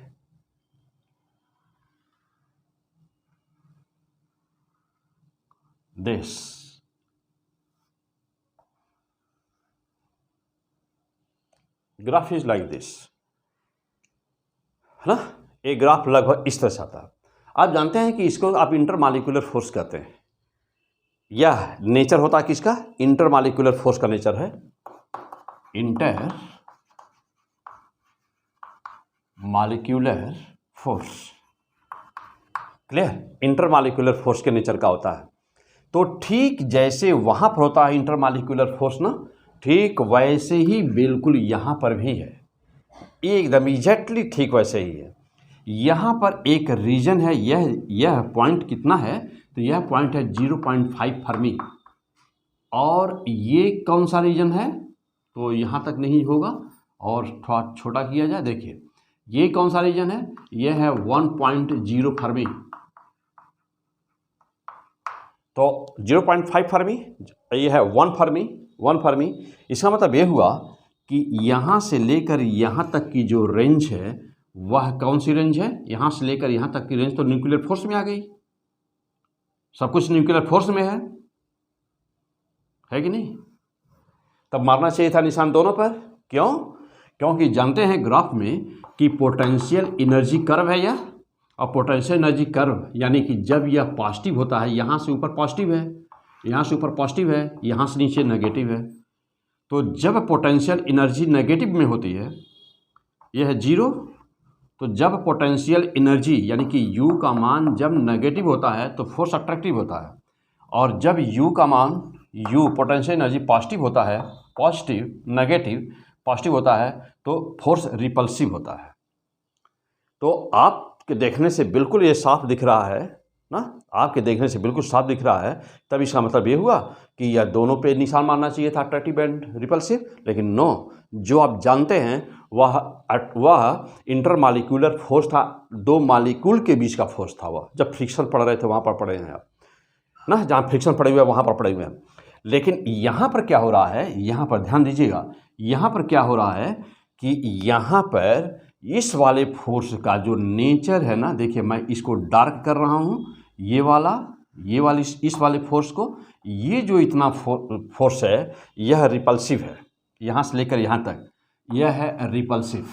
this. Graph is like this, है ना? एक ग्राफ लगभग इस तरह से आता है। आप जानते हैं कि इसको आप इंटरमॉलिक्यूलर फोर्स कहते हैं। यह नेचर होता है किसका? इंटरमॉलिक्यूलर फोर्स का नेचर है intermolecular force. Clear? Intermolecular force के नेचर का होता है। तो ठीक जैसे वहां पर होता है इंटरमॉलिक्यूलर फोर्स ना, ठीक वैसे ही बिल्कुल यहाँ पर भी है, एकदम एग्जैक्टली ठीक वैसे ही है। यहाँ पर एक रीजन है, यह पॉइंट कितना है? तो यह पॉइंट है 0.5 फर्मी। और ये कौन सा रीजन है? तो यहाँ तक नहीं होगा और थोड़ा छोटा किया जाए, देखिए ये कौन सा रीजन है? यह है 1.0 फर्मी। तो 0.5 फर्मी, ये है 1 फर्मी। इसका मतलब ये हुआ कि यहाँ से लेकर यहाँ तक की जो रेंज है वह कौन सी रेंज है, यहाँ से लेकर यहाँ तक की रेंज तो न्यूक्लियर फोर्स में आ गई, सब कुछ न्यूक्लियर फोर्स में है कि नहीं। तब मारना चाहिए था निशान दोनों पर। क्यों? क्योंकि जानते हैं ग्राफ में कि पोटेंशियल एनर्जी कर्व है यह, और पोटेंशियल एनर्जी कर्व यानी कि जब यह पॉजिटिव होता है, यहाँ से ऊपर पॉजिटिव है, यहाँ से ऊपर पॉजिटिव है, यहाँ से नीचे नेगेटिव है। तो जब पोटेंशियल एनर्जी नेगेटिव में होती है, यह है जीरो, तो जब पोटेंशियल एनर्जी यानी कि U का मान जब नेगेटिव होता है तो फोर्स अट्रैक्टिव होता है, और जब U का मान पोटेंशियल एनर्जी पॉजिटिव होता है, नेगेटिव पॉजिटिव होता है तो फोर्स रिपल्सिव होता है। तो आपके देखने से बिल्कुल ये साफ दिख रहा है ना, आपके देखने से बिल्कुल साफ दिख रहा है, तब इसका मतलब ये हुआ कि यह दोनों पे निशान मारना चाहिए था, अट्रैक्टिव एंड रिपल्सिव। लेकिन नो, जो आप जानते हैं वह इंटरमॉलिक्यूलर फोर्स था, दो मॉलिक्यूल के बीच का फोर्स था। वह जब फ्रिक्शन पड़ रहे थे वहाँ पर पड़े हैं आप ना, जहाँ फ्रिक्शन पड़े हुए हैं वहाँ पर पड़े हुए हैं। लेकिन यहाँ पर क्या हो रहा है, यहाँ पर ध्यान दीजिएगा, यहाँ पर क्या हो रहा है कि यहाँ पर इस वाले फोर्स का जो नेचर है ना, देखिए मैं इसको डार्क कर रहा हूँ, ये वाली इस वाले फोर्स को, ये जो इतना फोर्स है यह रिपल्सिव है, यहाँ से लेकर यहाँ तक यह है रिपल्सिव।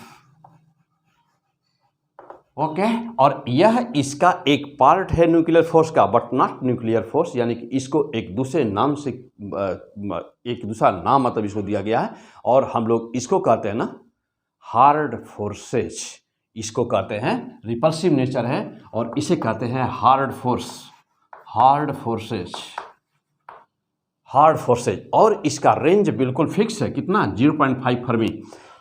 ओके, और यह इसका एक पार्ट है न्यूक्लियर फोर्स का, बट नॉट न्यूक्लियर फोर्स, यानी कि इसको एक दूसरे नाम से एक दूसरा नाम मतलब इसको दिया गया है, और हम लोग इसको कहते हैं ना हार्ड फोर्सेज, इसको कहते हैं रिपल्सिव नेचर है, और इसे कहते हैं हार्ड फोर्सेज। और इसका रेंज बिल्कुल फिक्स है, कितना, 0.5 फर्मी।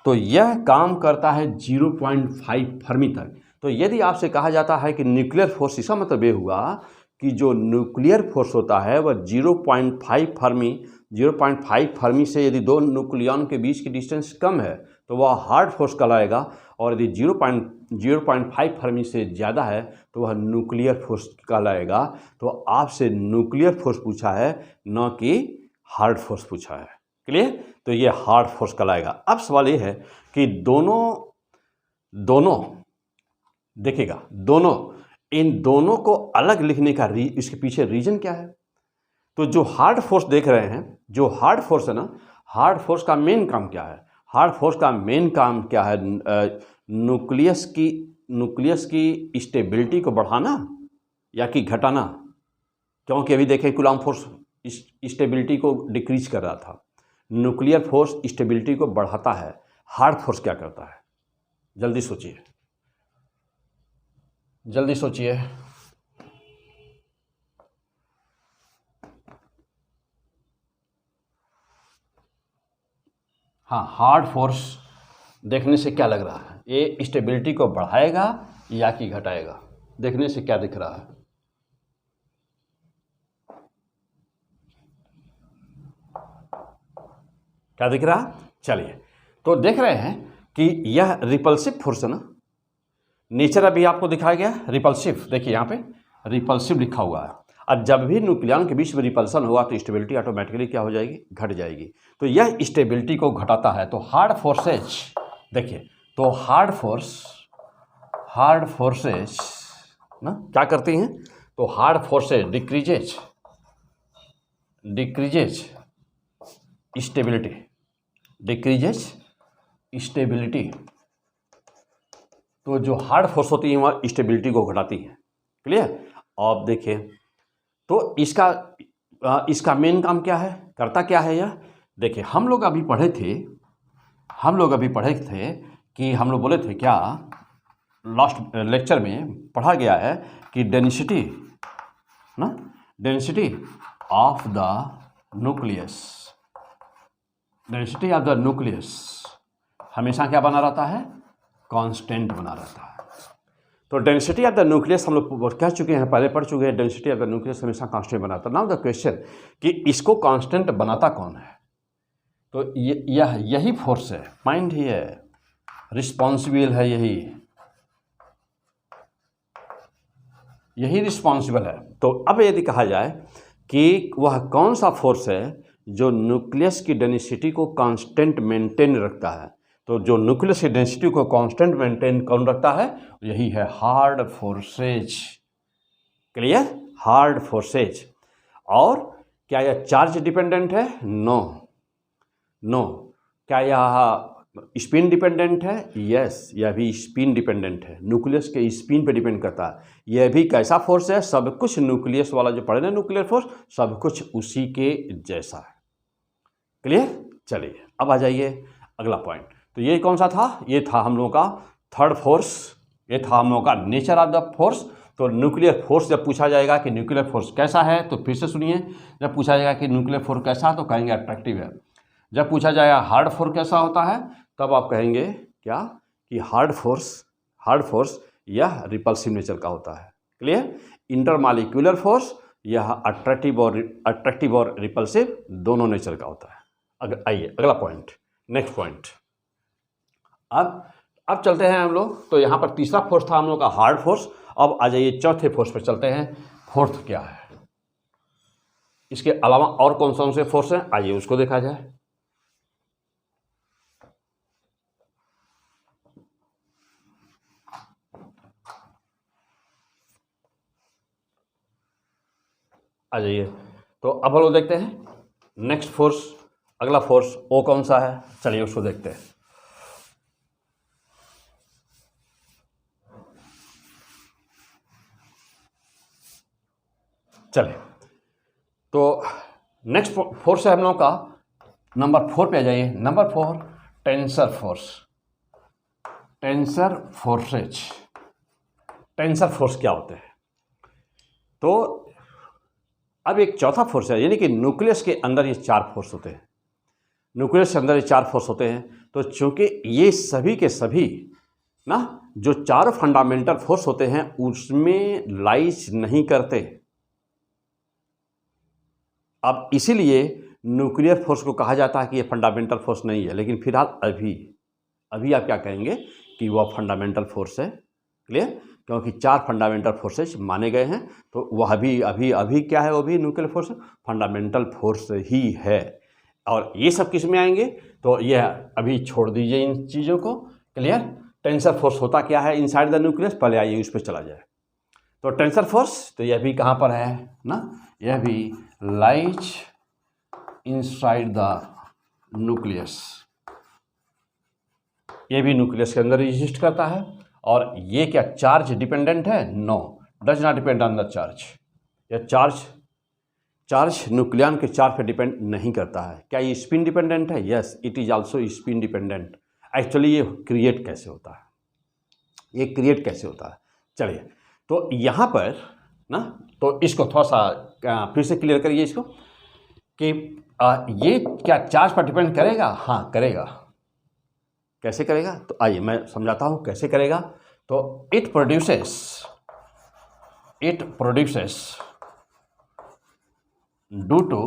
तो यह काम करता है 0.5 फर्मी तक। तो यदि आपसे कहा जाता है कि न्यूक्लियर फोर्स, इसका मतलब ये हुआ कि जो न्यूक्लियर फोर्स होता है वह 0.5 फर्मी से यदि दो न्यूक्लियन के बीच की डिस्टेंस कम है तो वह हार्ड फोर्स कहलाएगा, और यदि 0.5 फर्मी से ज़्यादा है तो वह न्यूक्लियर फोर्स कहलाएगा। तो आपसे न्यूक्लियर फोर्स पूछा है, न कि हार्ड फोर्स पूछा है। क्लियर? तो ये हार्ड फोर्स कहलाएगा। अब सवाल ये है कि दोनों देखिएगा, इन दोनों को अलग लिखने का इसके पीछे रीजन क्या है। तो जो हार्ड फोर्स देख रहे हैं, जो हार्ड फोर्स है ना, हार्ड फोर्स का मेन काम क्या है? हार्ड फोर्स का मेन काम क्या है? न्यूक्लियस की स्टेबिलिटी को बढ़ाना या कि घटाना। क्योंकि अभी देखें कूलम्ब फोर्स स्टेबिलिटी को डिक्रीज कर रहा था, न्यूक्लियर फोर्स स्टेबिलिटी को बढ़ाता है। हार्ड फोर्स क्या करता है? जल्दी सोचिए। हाँ, हार्ड फोर्स देखने से क्या लग रहा है? ये स्टेबिलिटी को बढ़ाएगा या कि घटाएगा? देखने से क्या दिख रहा है? क्या दिख रहा? चलिए, तो देख रहे हैं कि यह रिपल्सिव फोर्स है ना, नेचर अभी आपको दिखाया गया रिपल्सिव। देखिए यहाँ पे रिपल्सिव लिखा हुआ है, और जब भी न्यूक्लियन के बीच में रिपल्सन होगा तो स्टेबिलिटी ऑटोमेटिकली क्या हो जाएगी? घट जाएगी। तो यह स्टेबिलिटी को घटाता है। तो हार्ड फोर्सेज, देखिए, तो हार्ड फोर्सेज ना क्या करती हैं? तो हार्ड फोर्सेज डिक्रीजेज स्टेबिलिटी। तो जो हार्ड फोर्स होती है वह स्टेबिलिटी को घटाती है। क्लियर? अब देखिए, तो इसका मेन काम क्या है, करता क्या है यह? देखिए, हम लोग अभी पढ़े थे कि हम लोग बोले थे क्या, लास्ट लेक्चर में पढ़ा गया है कि डेंसिटी ऑफ द न्यूक्लियस हमेशा क्या बना रहता है? कांस्टेंट बना रहता है। तो डेंसिटी ऑफ द न्यूक्लियस हम लोग कह चुके हैं, पहले पढ़ चुके हैं, डेंसिटी ऑफ द न्यूक्लियस हमेशा कांस्टेंट बनाता है। नाउ द क्वेश्चन कि इसको कांस्टेंट बनाता कौन है? तो यही फोर्स है, माइंड ही है, रिस्पॉन्सिबल है, यही रिस्पॉन्सिबल है। तो अब यदि कहा जाए कि वह कौन सा फोर्स है जो न्यूक्लियस की डेंसिटी को कांस्टेंट मेंटेन रखता है। तो जो न्यूक्लियस की डेंसिटी को कांस्टेंट मेंटेन कौन रखता है? यही है hard forces. Clear? Hard forces. और क्या यह चार्ज डिपेंडेंट है? नो। क्या यह स्पिन डिपेंडेंट है? यस, यह भी स्पिन डिपेंडेंट है, न्यूक्लियस के स्पिन पे डिपेंड करता है। यह भी कैसा फोर्स है? सब कुछ न्यूक्लियस वाला जो पढ़े ना न्यूक्लियर फोर्स, सब कुछ उसी के जैसा है। क्लियर? चलिए अब आ जाइए अगला पॉइंट। तो ये कौन सा था? ये था हम लोगों का थर्ड फोर्स, ये था हम लोगों का नेचर ऑफ द फोर्स। तो न्यूक्लियर फोर्स जब पूछा जाएगा कि न्यूक्लियर फोर्स कैसा है, तो फिर से सुनिए, जब पूछा जाएगा कि न्यूक्लियर फोर्स कैसा है तो कहेंगे अट्रैक्टिव है। जब पूछा जाएगा हार्ड फोर्स कैसा होता है, तब आप कहेंगे क्या कि हार्ड फोर्स यह रिपल्सिव नेचर का होता है। क्लियर? इंटरमॉलिक्यूलर फोर्स यह अट्रैक्टिव और रिपल्सिव दोनों नेचर का होता है। आइए अगला पॉइंट, नेक्स्ट पॉइंट। अब चलते हैं हम लोग। तो यहाँ पर तीसरा फोर्स था हम लोग का हार्ड फोर्स। अब आ जाइए चौथे फोर्स पर चलते हैं। फोर्थ क्या है? इसके अलावा और कौन से फोर्स हैं, आइए उसको देखा जाए। आ जाइए। तो अब हम लोग देखते हैं नेक्स्ट फोर्स, अगला फोर्स ओ कौन सा है, चलिए उसको देखते हैं। चलिए, तो नेक्स्ट फोर्स है हम लोगों का नंबर 4 पे आ जाइए। Number 4 tensor force. Tensor forces. Tensor force क्या होते हैं? तो अब एक चौथा फोर्स है, यानी कि न्यूक्लियस के अंदर ये 4 फोर्स होते हैं। न्यूक्लियस के अंदर ये 4 फोर्स होते हैं। तो चूंकि ये सभी के सभी ना जो 4 फंडामेंटल फोर्स होते हैं उसमें लाइज नहीं करते। अब इसीलिए न्यूक्लियर फोर्स को कहा जाता है कि ये फंडामेंटल फोर्स नहीं है, लेकिन फिलहाल अभी आप क्या कहेंगे कि वह फंडामेंटल फोर्स है। क्लियर? क्योंकि 4 फंडामेंटल फोर्सेज माने गए हैं, तो वह अभी क्या है? वो भी न्यूक्लियर फोर्स फंडामेंटल फोर्स ही है। और ये सब किस में आएंगे? तो यह अभी छोड़ दीजिए इन चीज़ों को। क्लियर? टेंसर फोर्स होता क्या है इनसाइड द न्यूक्लियस, पहले आइए उस पर चला जाए। तो टेंसर फोर्स, तो यह भी कहाँ पर है ना, यह भी लाइज इनसाइड द न्यूक्लियस। ये भी न्यूक्लियस के अंदर एग्जिस्ट करता है। और ये क्या चार्ज डिपेंडेंट है? No, does not depend on the charge. यह चार्ज न्यूक्लियन के चार्ज पे डिपेंड नहीं करता है। क्या ये स्पिन डिपेंडेंट है? Yes, it is also spin dependent. Actually ये क्रिएट कैसे होता है, ये क्रिएट कैसे होता है? चलिए, तो यहाँ पर ना, तो इसको थोड़ा सा फिर से क्लियर करिए इसको कि ये क्या चार्ज पर डिपेंड करेगा? हाँ करेगा। कैसे करेगा? तो आइए मैं समझाता हूँ कैसे करेगा। तो it produces due to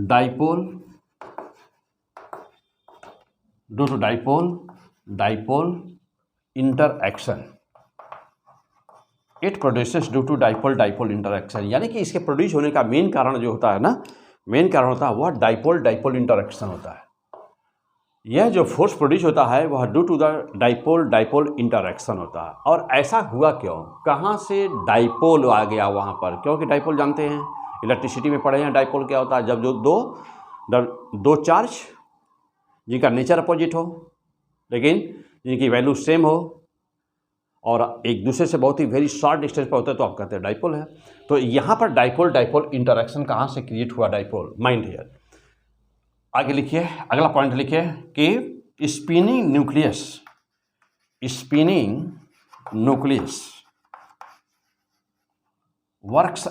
dipole interaction. It produces due to dipole interaction, यानी कि इसके प्रोड्यूस होने का मेन कारण जो होता है ना, मेन कारण होता है वह डाइपोल इंटरएक्शन होता है। यह जो फोर्स प्रोड्यूस होता है वह due to the dipole interaction होता है। और ऐसा हुआ क्यों? कहाँ से डाइपोल आ गया वहाँ पर? क्योंकि डाइपोल जानते हैं, इलेक्ट्रिसिटी में पढ़े हैं डाइपोल क्या होता है। जब जो दो चार्ज जिनका नेचर अपोजिट हो लेकिन जिनकी वैल्यू सेम हो और एक दूसरे से बहुत ही वेरी शॉर्ट डिस्टेंस पर होता है तो आप कहते हैं डाइपोल है। तो यहाँ पर डाइपोल इंटरएक्शन कहाँ से क्रिएट हुआ? Dipole, mind here. आगे लिखिए, अगला पॉइंट लिखिए कि spinning nucleus works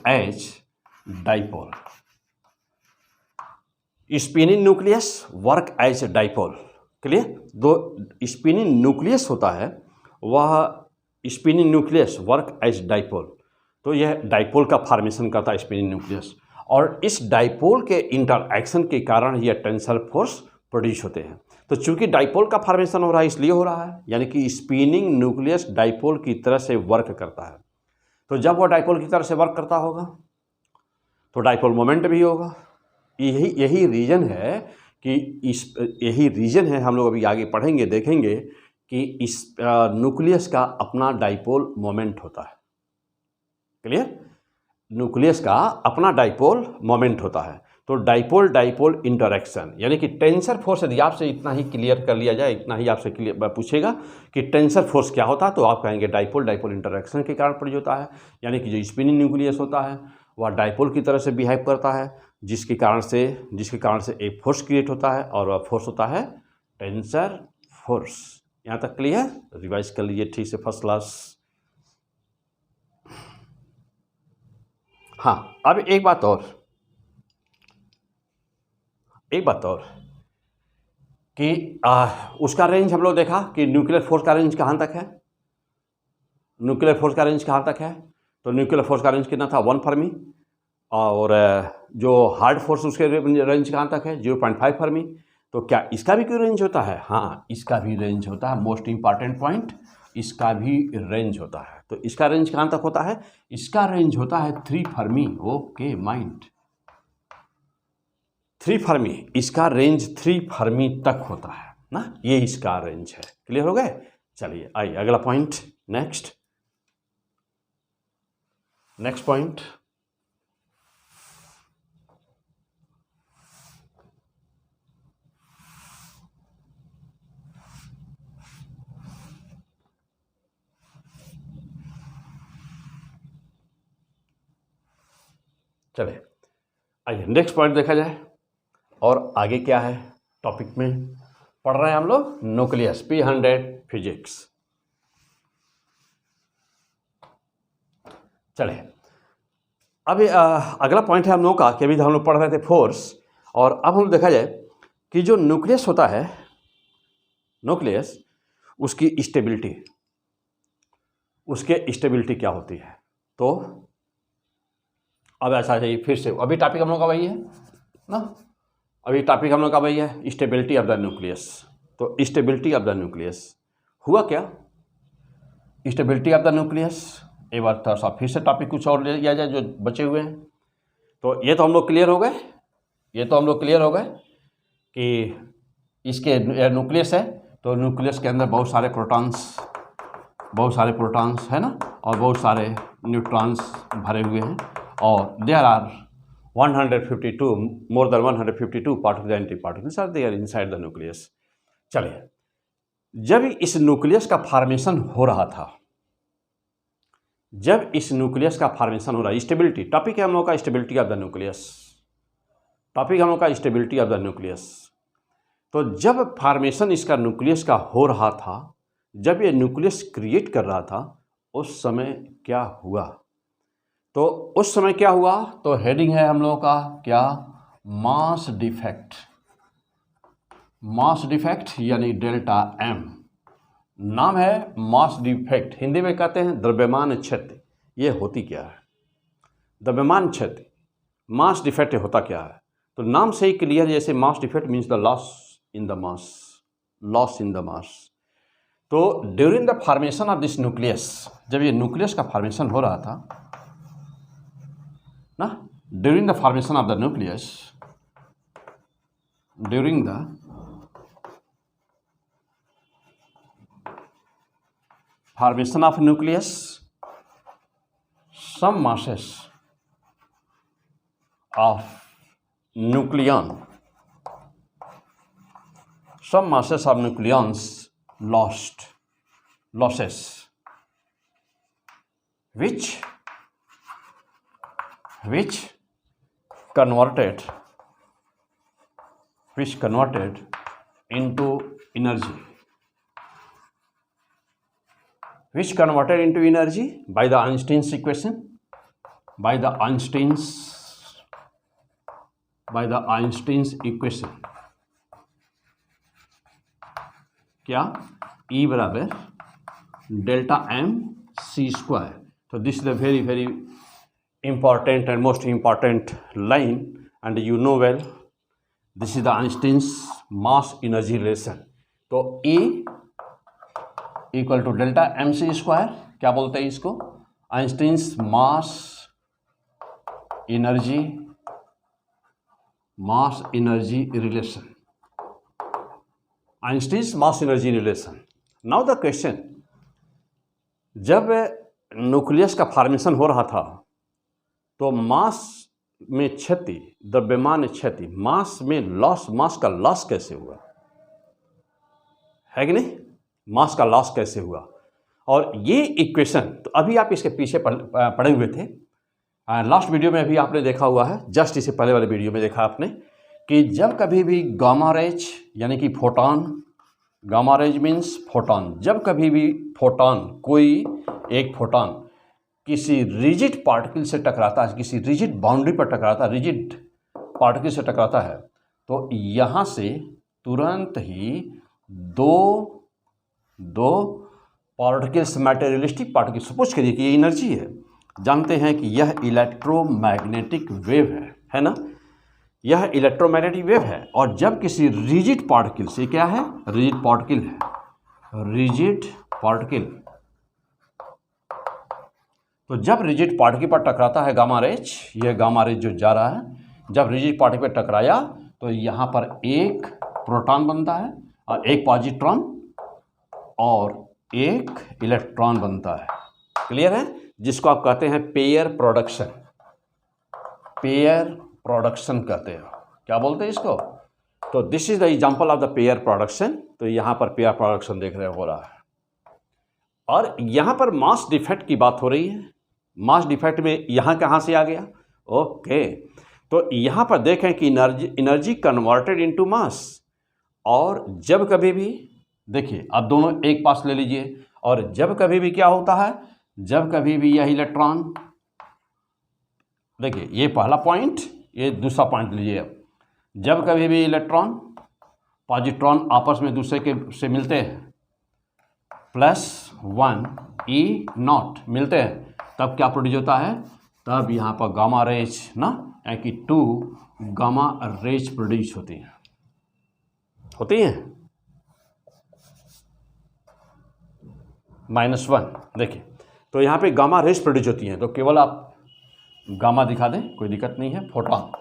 as dipole. Spinning nucleus work as dipole. Clear? दो स्पिनिंग न्यूक्लियस होता है, वह spinning nucleus work as dipole. तो यह डाइपोल का फॉर्मेशन करता है स्पिनिंग न्यूक्लियस, और इस डाइपोल के इंटरएक्शन के कारण यह टेंसर फोर्स प्रोड्यूस होते हैं। तो चूंकि डाइपोल का फॉर्मेशन हो रहा है इसलिए हो रहा है, यानी कि स्पिनिंग न्यूक्लियस डाइपोल की तरह से वर्क करता है। तो जब वह डाइपोल की तरह से वर्क करता होगा तो डाइपोल मोमेंट भी होगा। यही रीज़न है कि यही रीज़न है, हम लोग अभी आगे पढ़ेंगे, देखेंगे कि इस न्यूक्लियस का अपना डाइपोल मोमेंट होता है। क्लियर? न्यूक्लियस का अपना डाइपोल मोमेंट होता है। तो डाइपोल डाइपोल इंटरेक्शन, यानी कि टेंसर फोर्स, यदि आपसे इतना ही क्लियर कर लिया जाए, इतना ही आपसे क्लियर पूछेगा कि टेंसर फोर्स क्या होता है, तो आप कहेंगे डाइपोल डाइपोल इंटरेक्शन के कारण प्रयुक्त होता है। यानी कि जो स्पिनिंग न्यूक्लियस होता है वह डाइपोल की तरह से बिहेव करता है, जिसके कारण से एक फोर्स क्रिएट होता है, और वह फोर्स होता है टेंसर फोर्स। यहाँ तक क्लियर? रिवाइज कर लीजिए ठीक से, फर्स्ट क्लास। हाँ, अब एक बात और कि उसका रेंज हम लोग देखा कि न्यूक्लियर फोर्स का रेंज कहाँ तक है। तो न्यूक्लियर फोर्स का रेंज कितना था? 1 फर्मी। और जो हार्ड फोर्स उसके रेंज कहाँ तक है? 0.5 फर्मी। तो क्या इसका भी कोई रेंज होता है? हाँ, इसका भी रेंज होता है। मोस्ट इंपॉर्टेंट पॉइंट, इसका भी रेंज होता है। तो इसका रेंज कहाँ तक होता है? इसका रेंज होता है 3 फर्मी। ओके माइंड, 3 फर्मी, इसका रेंज 3 फर्मी तक होता है ना, ये इसका रेंज है। क्लियर हो गए? चलिए आइए अगला पॉइंट, नेक्स्ट पॉइंट। चलिए आइए नेक्स्ट पॉइंट देखा जाए, और आगे क्या है टॉपिक में पढ़ रहे हैं हम लोग, न्यूक्लियस, P100 फिजिक्स। चलिए अभी अगला पॉइंट है हम लोग का कि अभी हम लोग पढ़ रहे थे फोर्स, और अब हम देखा जाए कि जो न्यूक्लियस होता है, न्यूक्लियस, उसकी स्टेबिलिटी क्या होती है। तो अब ऐसा चाहिए फिर से, अभी टॉपिक हम लोग का वही है ना, अभी टॉपिक हम लोग का वही है, स्टेबिलिटी ऑफ द न्यूक्लियस। तो स्टेबिलिटी ऑफ द न्यूक्लियस हुआ क्या? स्टेबिलिटी ऑफ द न्यूक्लियस, एक बार थोड़ा सा फिर से टॉपिक कुछ और ले लिया जाए जो बचे हुए हैं। तो ये तो हम लोग क्लियर हो गए कि इसके न्यूक्लियस है, तो न्यूक्लियस के अंदर बहुत सारे प्रोटॉन्स है ना, और बहुत सारे न्यूट्रॉन्स भरे हुए हैं, और there are 152, more than 152 particles and anti particles are there inside the nucleus. चलिए, जब इस न्यूक्लियस का फॉर्मेशन हो रहा था, स्टेबिलिटी टॉपिक है हम लोग का, स्टेबिलिटी ऑफ द न्यूक्लियस। तो जब फॉर्मेशन इसका न्यूक्लियस का हो रहा था, जब ये न्यूक्लियस क्रिएट कर रहा था, उस समय क्या हुआ? तो हेडिंग है हम लोगों का क्या? मास डिफेक्ट यानी डेल्टा एम। नाम है मास डिफेक्ट, हिंदी में कहते हैं द्रव्यमान क्षति। ये होती क्या है? द्रव्यमान क्षति, मास डिफेक्ट होता क्या है? तो नाम से ही क्लियर, जैसे mass defect means the loss in the mass. तो during the formation of this nucleus, जब ये न्यूक्लियस का फॉर्मेशन हो रहा था ना, during the formation of the nucleus, some masses of nucleons losses which converted into energy, by the Einstein's equation, क्या? E बराबर डेल्टा एम सी स्क्वायर। तो this is the very very important and most important line, and you know well this is the Einstein's mass energy relation. तो E equal to delta M C square, क्या बोलते हैं इसको? Einstein's mass energy mass energy relation, Einstein's mass energy relation. Now the question, जब न्यूक्लियस का formation हो रहा था तो मास में क्षति, द्रव्यमान क्षति, मास में लॉस, मास का लॉस कैसे हुआ, है कि नहीं? मास का लॉस कैसे हुआ? और ये इक्वेशन तो अभी आप इसके पीछे पढ़े हुए थे, लास्ट वीडियो में अभी आपने देखा हुआ है, जस्ट इससे पहले वाले वीडियो में देखा आपने कि जब कभी भी गामा रेज यानी कि photon, gamma rays means photon, जब कभी भी फोटॉन, कोई एक फोटॉन किसी रिजिड पार्टिकल से टकराता है, किसी रिजिड बाउंड्री पर टकराता है, रिजिड पार्टिकल से टकराता है, तो यहाँ से तुरंत ही दो पार्टिकल्स, मैटेरियलिस्टिक पार्टिकल, सपोज करिए कि ये एनर्जी है, जानते हैं कि यह इलेक्ट्रोमैग्नेटिक वेव है ना, यह इलेक्ट्रोमैग्नेटिक वेव है। और जब किसी रिजिड पार्टिकल से, क्या है, रिजिड पार्टिकल है, रिजिड पार्टिकल, तो जब रिजिड पार्टिकल पर टकराता है गामा रेज, यह गामा रेज जो जा रहा है, जब रिजिड पार्टिकल पर टकराया तो यहाँ पर एक प्रोटॉन बनता है और एक पॉजिट्रॉन और एक इलेक्ट्रॉन बनता है। क्लियर है? जिसको आप कहते हैं पेयर प्रोडक्शन, पेयर प्रोडक्शन कहते हैं। क्या बोलते हैं इसको? तो this is the example of the pair production. तो यहाँ पर पेयर प्रोडक्शन देख रहे हो रहा है। और यहाँ पर मास डिफेक्ट की बात हो रही है। मास डिफेक्ट में यहाँ कहाँ से आ गया? ओके, तो यहाँ पर देखें कि एनर्जी कन्वर्टेड इनटू मास। और जब कभी भी देखिए, आप दोनों एक पास ले लीजिए, और जब कभी भी क्या होता है, जब कभी भी यह इलेक्ट्रॉन, देखिए ये पहला पॉइंट, ये दूसरा पॉइंट लीजिए अब, जब कभी भी इलेक्ट्रॉन पॉजिट्रॉन आपस में दूसरे के से मिलते हैं, +1 E0 मिलते हैं, तब क्या प्रोड्यूस होता है? तब यहाँ पर गामा रेज ना, यानी कि 2 गामा रेज प्रोड्यूस होती हैं, -1। देखिए, तो यहाँ पे गामा रेज प्रोड्यूस होती हैं, तो केवल आप गामा दिखा दें, कोई दिक्कत नहीं है, फोटॉन।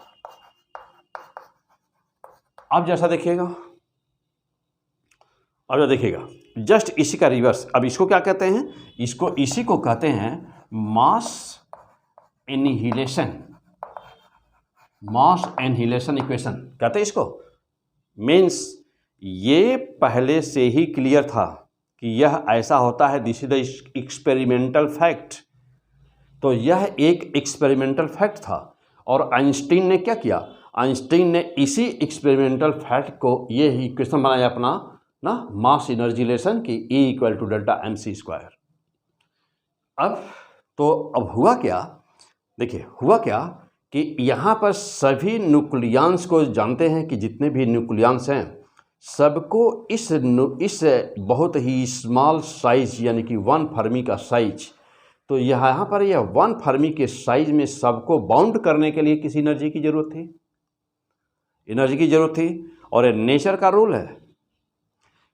अब जैसा देखिएगा, अब जो देखिएगा जस्ट इसी का रिवर्स। अब इसको क्या कहते हैं? इसी को कहते हैं मास एनिहिलेशन, मास एनिहिलेशन इक्वेशन कहते हैं इसको। मीन्स ये पहले से ही क्लियर था कि यह ऐसा होता है, this is the experimental fact. तो यह एक एक्सपेरिमेंटल फैक्ट था, और आइंस्टीन ने क्या किया? आइंस्टीन ने इसी एक्सपेरिमेंटल फैक्ट को, ये ही इक्वेशन बनाया अपना ना, मास एनर्जी रिलेशन की E = Δmc²। अब हुआ क्या, देखिए हुआ क्या कि यहाँ पर सभी न्यूक्लियंस को जानते हैं कि जितने भी न्यूक्लियंस हैं सबको इस बहुत ही स्मॉल साइज यानी कि 1 फर्मी का साइज, तो यहाँ पर यह 1 फर्मी के साइज में सबको बाउंड करने के लिए किसी एनर्जी की ज़रूरत थी, एनर्जी की ज़रूरत थी। और ये नेचर का रूल है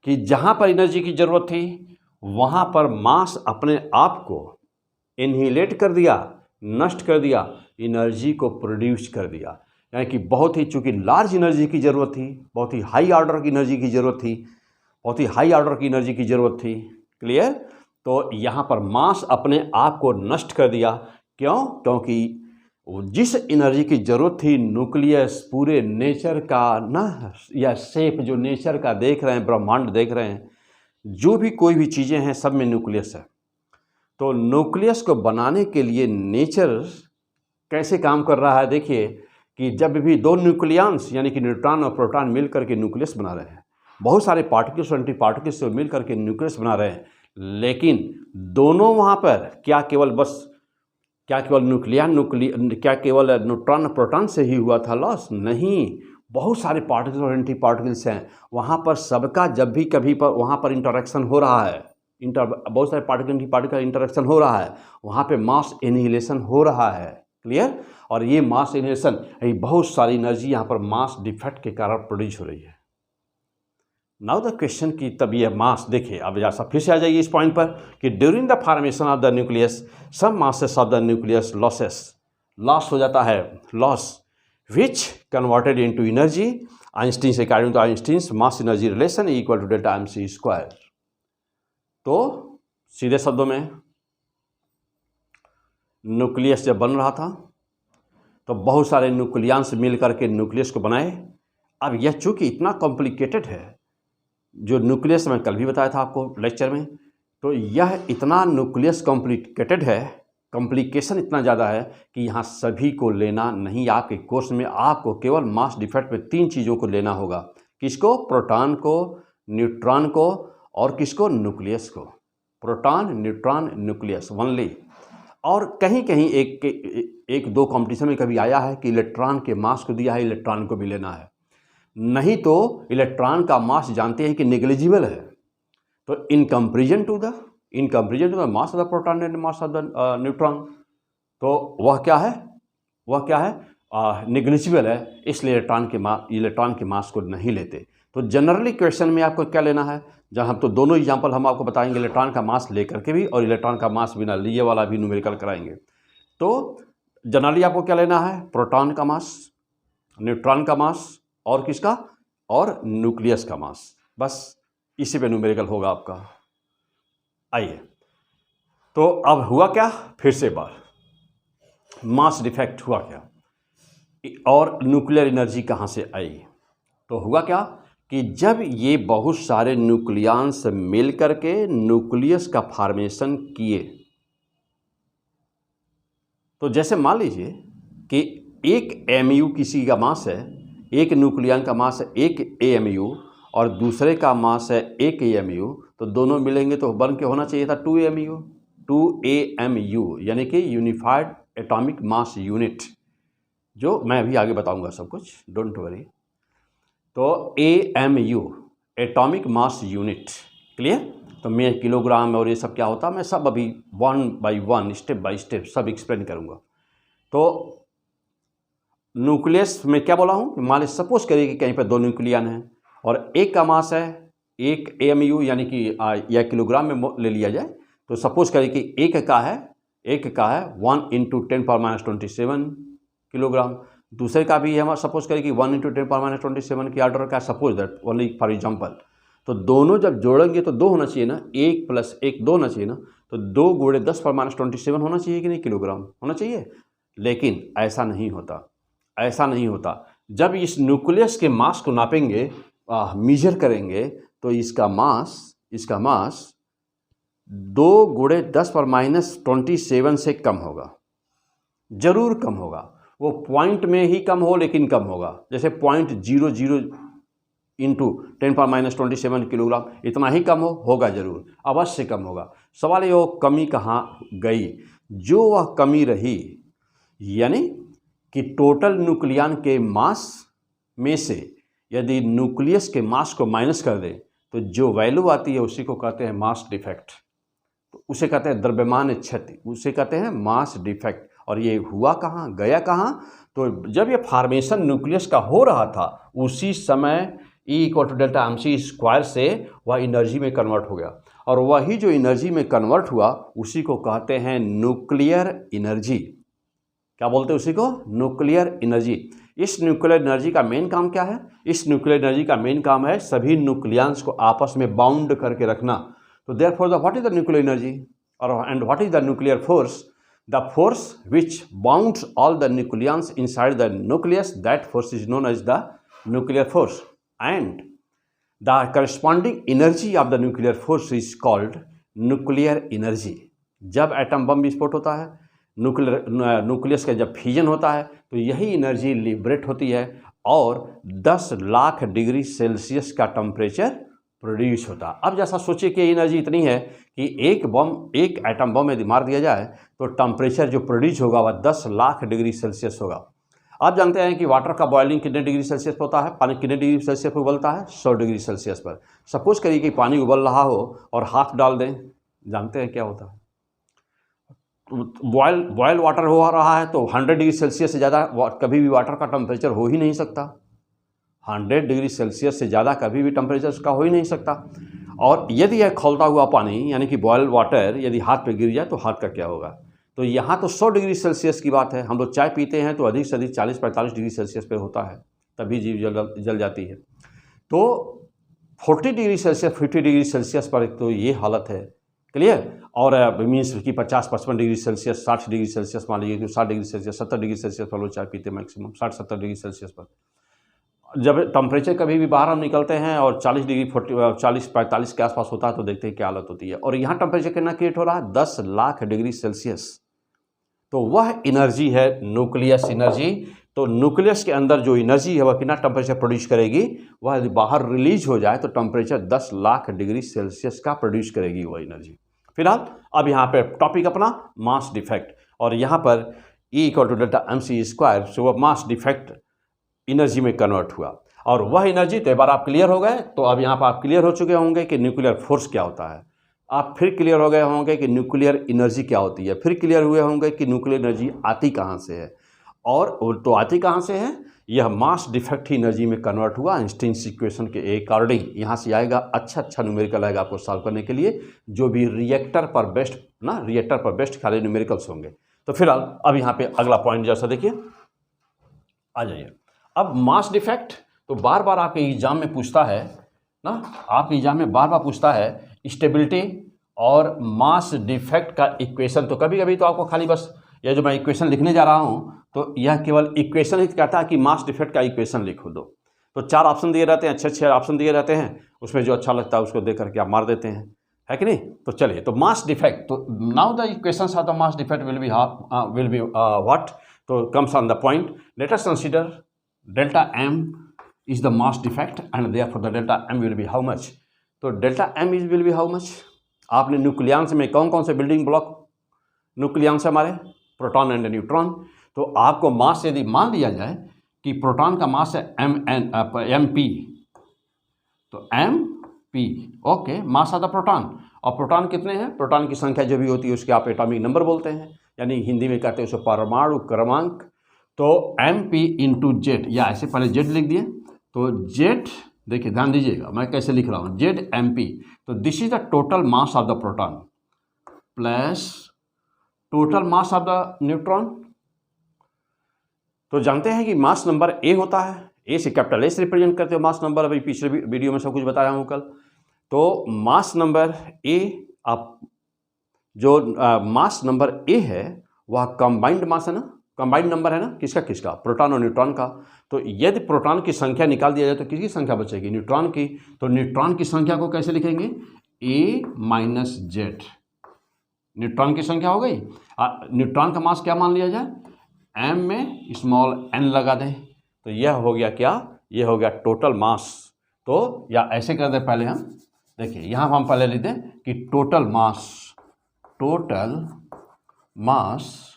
कि जहाँ पर एनर्जी की ज़रूरत थी वहाँ पर मास अपने आप को इनहिलेट कर दिया, नष्ट कर दिया, एनर्जी को प्रोड्यूस कर दिया। यानी कि बहुत ही, चूँकि लार्ज एनर्जी की ज़रूरत थी, बहुत ही हाई ऑर्डर की एनर्जी की ज़रूरत थी, बहुत ही हाई ऑर्डर की एनर्जी की ज़रूरत थी। क्लियर? तो यहाँ पर मास अपने आप को नष्ट कर दिया। क्यों? क्योंकि जिस एनर्जी की ज़रूरत थी, न्यूक्लियस पूरे नेचर का ना, या शेप जो नेचर का देख रहे हैं, ब्रह्मांड देख रहे हैं, जो भी कोई भी चीज़ें हैं सब में न्यूक्लियस है। तो न्यूक्लियस को बनाने के लिए नेचर कैसे काम कर रहा है? देखिए कि जब भी 2 न्यूक्लियंस यानी कि न्यूट्रॉन और प्रोटॉन मिल करके न्यूक्लियस बना रहे हैं, बहुत सारे पार्टिकल्स और एंटी पार्टिकल्स से मिल करके न्यूक्लियस बना रहे हैं, लेकिन दोनों वहाँ पर क्या केवल न्यूट्रॉन प्रोटॉन से ही हुआ था लॉस? नहीं, बहुत सारे पार्टिकल्स और एंटी पार्टिकल्स हैं वहाँ पर, सबका जब भी कभी पर वहाँ पर इंटरेक्शन हो रहा है, बहुत सारे पार्टिकल एंटी पार्टिकल इंटरेक्शन हो रहा है, वहाँ पे मास एनिहिलेशन हो रहा है। क्लियर? और ये मास एनिहिलेशन, बहुत सारी एनर्जी यहाँ पर मास डिफेक्ट के कारण प्रोड्यूस हो रही है। नाउ द क्वेश्चन की, तब ये मास, देखिए अब जैसा फिर से आ जाइए इस पॉइंट पर कि during the formation of the nucleus some masses of the nucleus losses, loss हो जाता है, loss which converted into energy Einstein according to Einstein's mass energy relation equal to delta mc square. तो सीधे शब्दों में nucleus जब बन रहा था तो बहुत सारे न्यूक्लियंस मिल करके न्यूक्लियस को बनाए। अब यह चूँकि इतना कॉम्प्लिकेटेड है, जो न्यूक्लियस मैं कल भी बताया था आपको लेक्चर में, तो यह इतना न्यूक्लियस कॉम्प्लिकेटेड है, कॉम्प्लिकेशन इतना ज़्यादा है कि यहाँ सभी को लेना नहीं। आपके कोर्स में आपको केवल मास डिफेक्ट में 3 चीज़ों को लेना होगा। किसको? प्रोटॉन को, न्यूट्रॉन को और किसको? न्यूक्लियस को। Proton, neutron, nucleus only. और कहीं कहीं एक दो कंपटीशन में कभी आया है कि इलेक्ट्रॉन के मास को दिया है, इलेक्ट्रॉन को भी लेना है। नहीं तो इलेक्ट्रॉन का मास जानते हैं कि नेग्लिजिबल है। तो in comparison to the mass of the proton and mass of the neutron, तो वह क्या है? नेग्लिजिबल है, इसलिए इलेक्ट्रॉन के मास को नहीं लेते। तो जनरली क्वेश्चन में आपको क्या लेना है, जहाँ हम तो दोनों एग्जांपल हम आपको बताएंगे, इलेक्ट्रॉन का मास लेकर के भी और इलेक्ट्रॉन का मास बिना लिए वाला भी न्यूमेरिकल कराएंगे। तो जनरली आपको क्या लेना है? प्रोटॉन का मास, न्यूट्रॉन का मास और किसका? और न्यूक्लियस का मास। बस इसी पे न्यूमेरिकल होगा आपका। आइए, तो अब हुआ क्या? फिर से बार मास डिफेक्ट हुआ क्या और न्यूक्लियर एनर्जी कहाँ से आई? तो हुआ क्या कि जब ये बहुत सारे न्यूक्लियंस मिल करके न्यूक्लियस का फॉर्मेशन किए, तो जैसे मान लीजिए कि एक एमयू किसी का मास है, एक न्यूक्लियन का मास है 1 AMU और दूसरे का मास है 1 AMU, तो दोनों मिलेंगे तो बन के होना चाहिए था 2 AMU, यानी कि यूनिफाइड एटॉमिक मास यूनिट, जो मैं अभी आगे बताऊंगा सब कुछ, डोंट वरी। तो AMU atomic mass unit, clear? तो मैं किलोग्राम और ये सब क्या होता है, मैं सब अभी 1 बाई 1 स्टेप बाय स्टेप सब एक्सप्लेन करूँगा। तो न्यूक्लियस में क्या बोला हूँ, मान लीजिए सपोज करिए कि कहीं पर 2 न्यूक्लियन हैं और एक का मास है 1 AMU, यानी कि या किलोग्राम में ले लिया जाए, तो सपोज करिए कि एक का है 1 × 10⁻27 किलोग्राम, दूसरे का भी है सपोज करिए कि 1 × 10⁻27 की ऑर्डर का, suppose that only for example. तो दोनों जब जोड़ेंगे तो 2 होना चाहिए ना, 1 + 1 2 होना चाहिए ना, तो 2 × 10⁻27 होना चाहिए कि नहीं, किलोग्राम होना चाहिए। लेकिन ऐसा नहीं होता। जब इस न्यूक्लियस के मास को नापेंगे, मेजर करेंगे, तो इसका मास 2 × 10⁻27 से कम होगा, जरूर कम होगा। वो पॉइंट में ही कम हो, लेकिन कम होगा। जैसे 0.00 × 10⁻27 किलोग्राम, इतना ही कम होगा, जरूर अवश्य कम होगा। सवाल ये, वो कमी कहाँ गई? जो वह कमी रही, यानी कि टोटल न्यूक्लियन के मास में से यदि न्यूक्लियस के मास को माइनस कर दें, तो जो वैल्यू आती है उसी को कहते हैं मास डिफेक्ट। तो उसे कहते हैं द्रव्यमान क्षति, उसे कहते हैं मास डिफेक्ट। और ये हुआ कहाँ, गया कहाँ? तो जब ये फॉर्मेशन न्यूक्लियस का हो रहा था, उसी समय E = Δmc स्क्वायर से वह एनर्जी में कन्वर्ट हो गया, और वही जो एनर्जी में कन्वर्ट हुआ उसी को कहते हैं न्यूक्लियर एनर्जी। क्या बोलते हैं उसी को? Nuclear energy. इस न्यूक्लियर एनर्जी का मेन काम क्या है? इस न्यूक्लियर एनर्जी का मेन काम है सभी न्यूक्लियंस को आपस में बाउंड करके रखना। तो therefore what is the nuclear energy and what is the nuclear force? The force which bounds all the nucleons inside the nucleus, that force is known as the nuclear force, and the corresponding energy of the nuclear force is called nuclear energy. जब atom bomb विस्फोट होता है, nucleus का जब fusion होता है, तो यही एनर्जी लिबरेट होती है और 10 लाख डिग्री सेल्सियस का टेम्परेचर प्रोड्यूस होता है। अब जैसा सोचिए कि एनर्जी इतनी है कि एक एटम बम यदि मार दिया जाए तो टेम्परेचर जो प्रोड्यूस होगा वह 10 लाख डिग्री सेल्सियस होगा। आप जानते हैं कि वाटर का बॉइलिंग कितने डिग्री सेल्सियस पर होता है, पानी कितने डिग्री सेल्सियस पर उबलता है? 100 डिग्री सेल्सियस पर। सपोज करिए कि पानी उबल रहा हो और हाथ डाल दें, जानते हैं क्या होता है? बॉयल वाटर हो रहा है तो 100 डिग्री सेल्सियस से ज़्यादा कभी भी वाटर का टेम्परेचर हो ही नहीं सकता। 100 डिग्री सेल्सियस से ज़्यादा कभी भी टेम्परेचर उसका हो ही नहीं सकता। और यदि यह खौलता हुआ पानी यानी कि बॉयल वाटर यदि हाथ पे गिर जाए तो हाथ का क्या होगा? तो यहाँ तो 100 डिग्री सेल्सियस की बात है। हम लोग चाय पीते हैं तो अधिक से अधिक 40-45 डिग्री सेल्सियस पे होता है, तभी जीव जल जाती है। तो 40 डिग्री सेल्सियस 50 डिग्री सेल्सियस पर तो ये हालत है, क्लियर। और मीन्स कि 50-55 डिग्री सेल्सियस, 60 डिग्री सेल्सियस मान लीजिए कि 60 डिग्री सेल्सियस, 70 डिग्री सेल्सियस पर लोग चाय पीते हैं मैक्सिमम, 60-70 डिग्री सेल्सियस पर। जब टेम्परेचर कभी भी बाहर हम निकलते हैं और 40 डिग्री 40-45 के आसपास होता है तो देखते हैं क्या हालत होती है। और यहाँ टेम्परेचर कितना क्रिएट हो रहा है, 10 लाख डिग्री सेल्सियस। तो वह एनर्जी है न्यूक्लियस एनर्जी। तो न्यूक्लियस के अंदर जो एनर्जी है वह कितना टेम्परेचर प्रोड्यूस करेगी, वह यदि बाहर रिलीज हो जाए तो टेम्परेचर 10 लाख डिग्री सेल्सियस का प्रोड्यूस करेगी वह एनर्जी। फिलहाल अब यहाँ पे टॉपिक अपना मास डिफेक्ट, और यहाँ पर E = Δ mc², सो वह मास डिफेक्ट एनर्जी में कन्वर्ट हुआ। और वह एनर्जी, तो एक बार आप क्लियर हो गए, तो अब यहाँ पर आप क्लियर हो चुके होंगे कि न्यूक्लियर फोर्स क्या होता है। आप फिर क्लियर हो गए होंगे कि न्यूक्लियर एनर्जी क्या होती है, फिर क्लियर हुए होंगे कि न्यूक्लियर एनर्जी आती कहाँ से है, और तो आती कहाँ से है, यह मास डिफेक्ट ही एनर्जी में कन्वर्ट हुआ आइंस्टीन्स इक्वेशन के अकॉर्डिंग। यहाँ से आएगा अच्छा न्यूमेरिकल आएगा आपको सॉल्व करने के लिए, जो भी रिएक्टर पर बेस्ट खाली न्यूमेरिकल्स होंगे। तो फिलहाल अब यहाँ पे अगला पॉइंट जैसा देखिए, आ जाइए। अब मास डिफेक्ट तो बार बार आपके एग्जाम में पूछता है ना, आपके एग्जाम में बार बार पूछता है स्टेबिलिटी और मास डिफेक्ट का इक्वेशन। तो कभी कभी तो आपको खाली बस यह जो मैं इक्वेशन लिखने जा रहा हूँ तो यह केवल इक्वेशन ही कहता है कि मास डिफेक्ट का इक्वेशन लिखो दो। तो 4 ऑप्शन दिए रहते हैं, अच्छे ऑप्शन दिए रहते हैं, उसमें जो अच्छा लगता है उसको देख करके आप मार देते हैं, है कि नहीं। तो चलिए, तो मास डिफेक्ट, तो now the equations of the mass defect will be what, तो comes on the point. Let us consider delta m is the mass defect and therefore the delta m will be how much। तो delta m will be how much। आपने nucleus में कौन कौन से building block nucleus है हमारे, proton and neutron. तो आपको मास यदि मान लिया जाए कि प्रोटॉन का मास है mp, तो mp okay, mass of the proton. और प्रोटॉन कितने हैं, प्रोटॉन की संख्या जो भी होती है उसके आप एटॉमिक नंबर बोलते हैं, यानी हिंदी में कहते हैं उसको परमाणु क्रमांक। तो mp इंटू जेड, या ऐसे पहले जेड लिख दिए, तो जेड देखिए ध्यान दीजिएगा मैं कैसे लिख रहा हूँ, जेड mp। तो this is the total mass of the proton plus total mass of the neutron. तो जानते हैं कि मास नंबर ए होता है, ए से कैपिटल ए से रिप्रेजेंट करते हो मास नंबर, अभी पिछले वीडियो में सब कुछ बताया हूँ कल। तो मास नंबर ए, आप जो मास नंबर ए है वह कंबाइंड मास है ना, कंबाइंड नंबर है ना, किसका, प्रोटॉन और न्यूट्रॉन का। तो यदि प्रोटॉन की संख्या निकाल दिया जाए तो किसकी संख्या बचेगी, न्यूट्रॉन की। तो न्यूट्रॉन की संख्या को कैसे लिखेंगे, a माइनस जेड, न्यूट्रॉन की संख्या हो गई। न्यूट्रॉन का मास क्या मान लिया जाए, m में स्मॉल n लगा दें, तो यह हो गया क्या, यह हो गया टोटल मास। तो या ऐसे कर दे पहले हम, देखिए यहाँ हम पहले लिख दें कि टोटल मास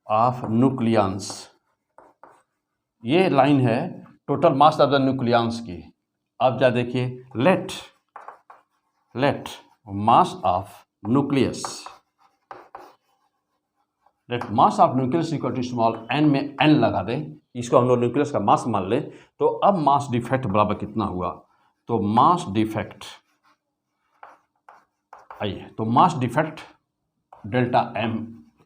ऑफ न्यूक्लियस, ये लाइन है total mass of the nucleus की। अब जा देखिए, let mass of nucleus, let mass of nucleus equal to small n में n लगा दें, इसको हम लोग न्यूक्लियस का मास मान लें। तो अब मास डिफेक्ट बराबर कितना हुआ, तो मास डिफेक्ट, आइए, तो मास डिफेक्ट डेल्टा m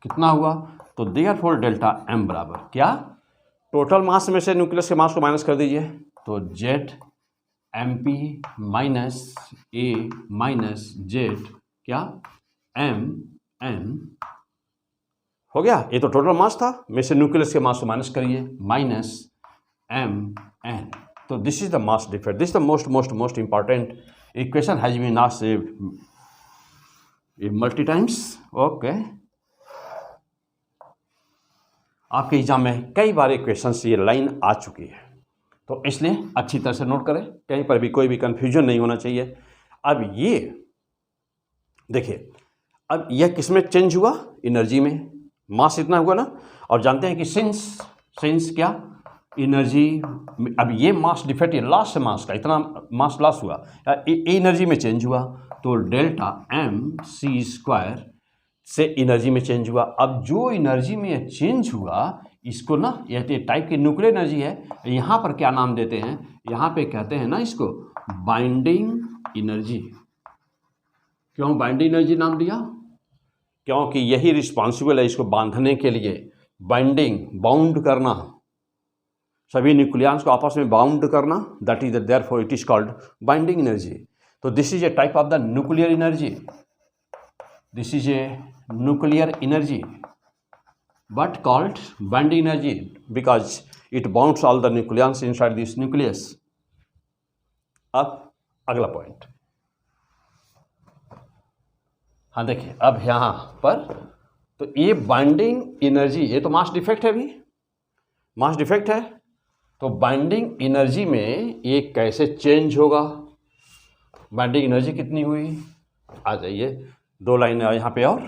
कितना हुआ, तो देयरफॉर डेल्टा m बराबर क्या, टोटल मास में से न्यूक्लियस के मास को माइनस कर दीजिए, तो Z mp minus a minus Z क्या m हो गया। ये तो टोटल मास था, में से न्यूक्लियस के मास को माइनस करिए, माइनस mn। तो this is the mass defect, this the most important equation has been asked multi times. Okay, आपके एग्जाम में कई बार इक्वेशन से ये लाइन आ चुकी है, तो इसलिए अच्छी तरह से नोट करें, कहीं पर भी कोई भी कंफ्यूजन नहीं होना चाहिए। अब ये देखिए, अब यह किस में चेंज हुआ, एनर्जी में, मास इतना हुआ ना। और जानते हैं कि सिंस क्या, एनर्जी, अब ये मास डिफेक्ट, ये लॉस है मास का, इतना मास लॉस हुआ, एनर्जी में चेंज हुआ, तो डेल्टा mc² से एनर्जी में चेंज हुआ। अब जो एनर्जी में चेंज हुआ इसको ना, यह टाइप की न्यूक्लियर एनर्जी है, यहाँ पर क्या नाम देते हैं, यहाँ पे कहते हैं ना इसको बाइंडिंग एनर्जी। क्यों बाइंडिंग एनर्जी नाम दिया, क्योंकि यही रिस्पॉन्सिबल है इसको बांधने के लिए, बाउंड करना, सभी न्यूक्लियॉन्स को आपस में बाउंड करना, that is therefore it is called binding energy. तो this is a type of the nuclear energy, this is a nuclear energy but called binding energy because it bonds all the nucleons inside this nucleus। अब अगला point, हाँ देखिए अब यहाँ पर तो ये बाइंडिंग एनर्जी, ये तो मास डिफेक्ट है, अभी मास डिफेक्ट है, तो बाइंडिंग एनर्जी में ये कैसे चेंज होगा, बाइंडिंग एनर्जी कितनी हुई, आ जाइए 2 लाइन यहाँ पे और।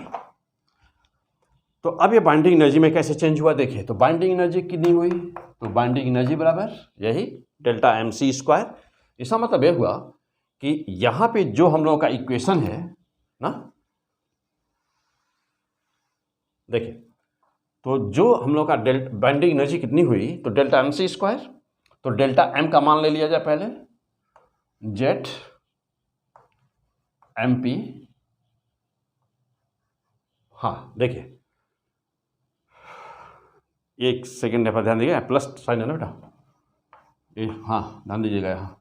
तो अब ये बाइंडिंग एनर्जी में कैसे चेंज हुआ देखिए, तो बाइंडिंग एनर्जी कितनी हुई, तो बाइंडिंग एनर्जी बराबर यही डेल्टा mc²। इसका मतलब ये हुआ कि यहाँ पे जो हम लोगों का इक्वेशन है ना, देखिए तो जो हम लोग का बाइंडिंग एनर्जी कितनी हुई, तो डेल्टा mc², तो डेल्टा m का मान ले लिया जाए पहले, जेट mp, हाँ देखिए एक सेकेंड पर ध्यान दीजिएगा, प्लस साइन है ना बेटा, ये हाँ ध्यान दीजिएगा, यहाँ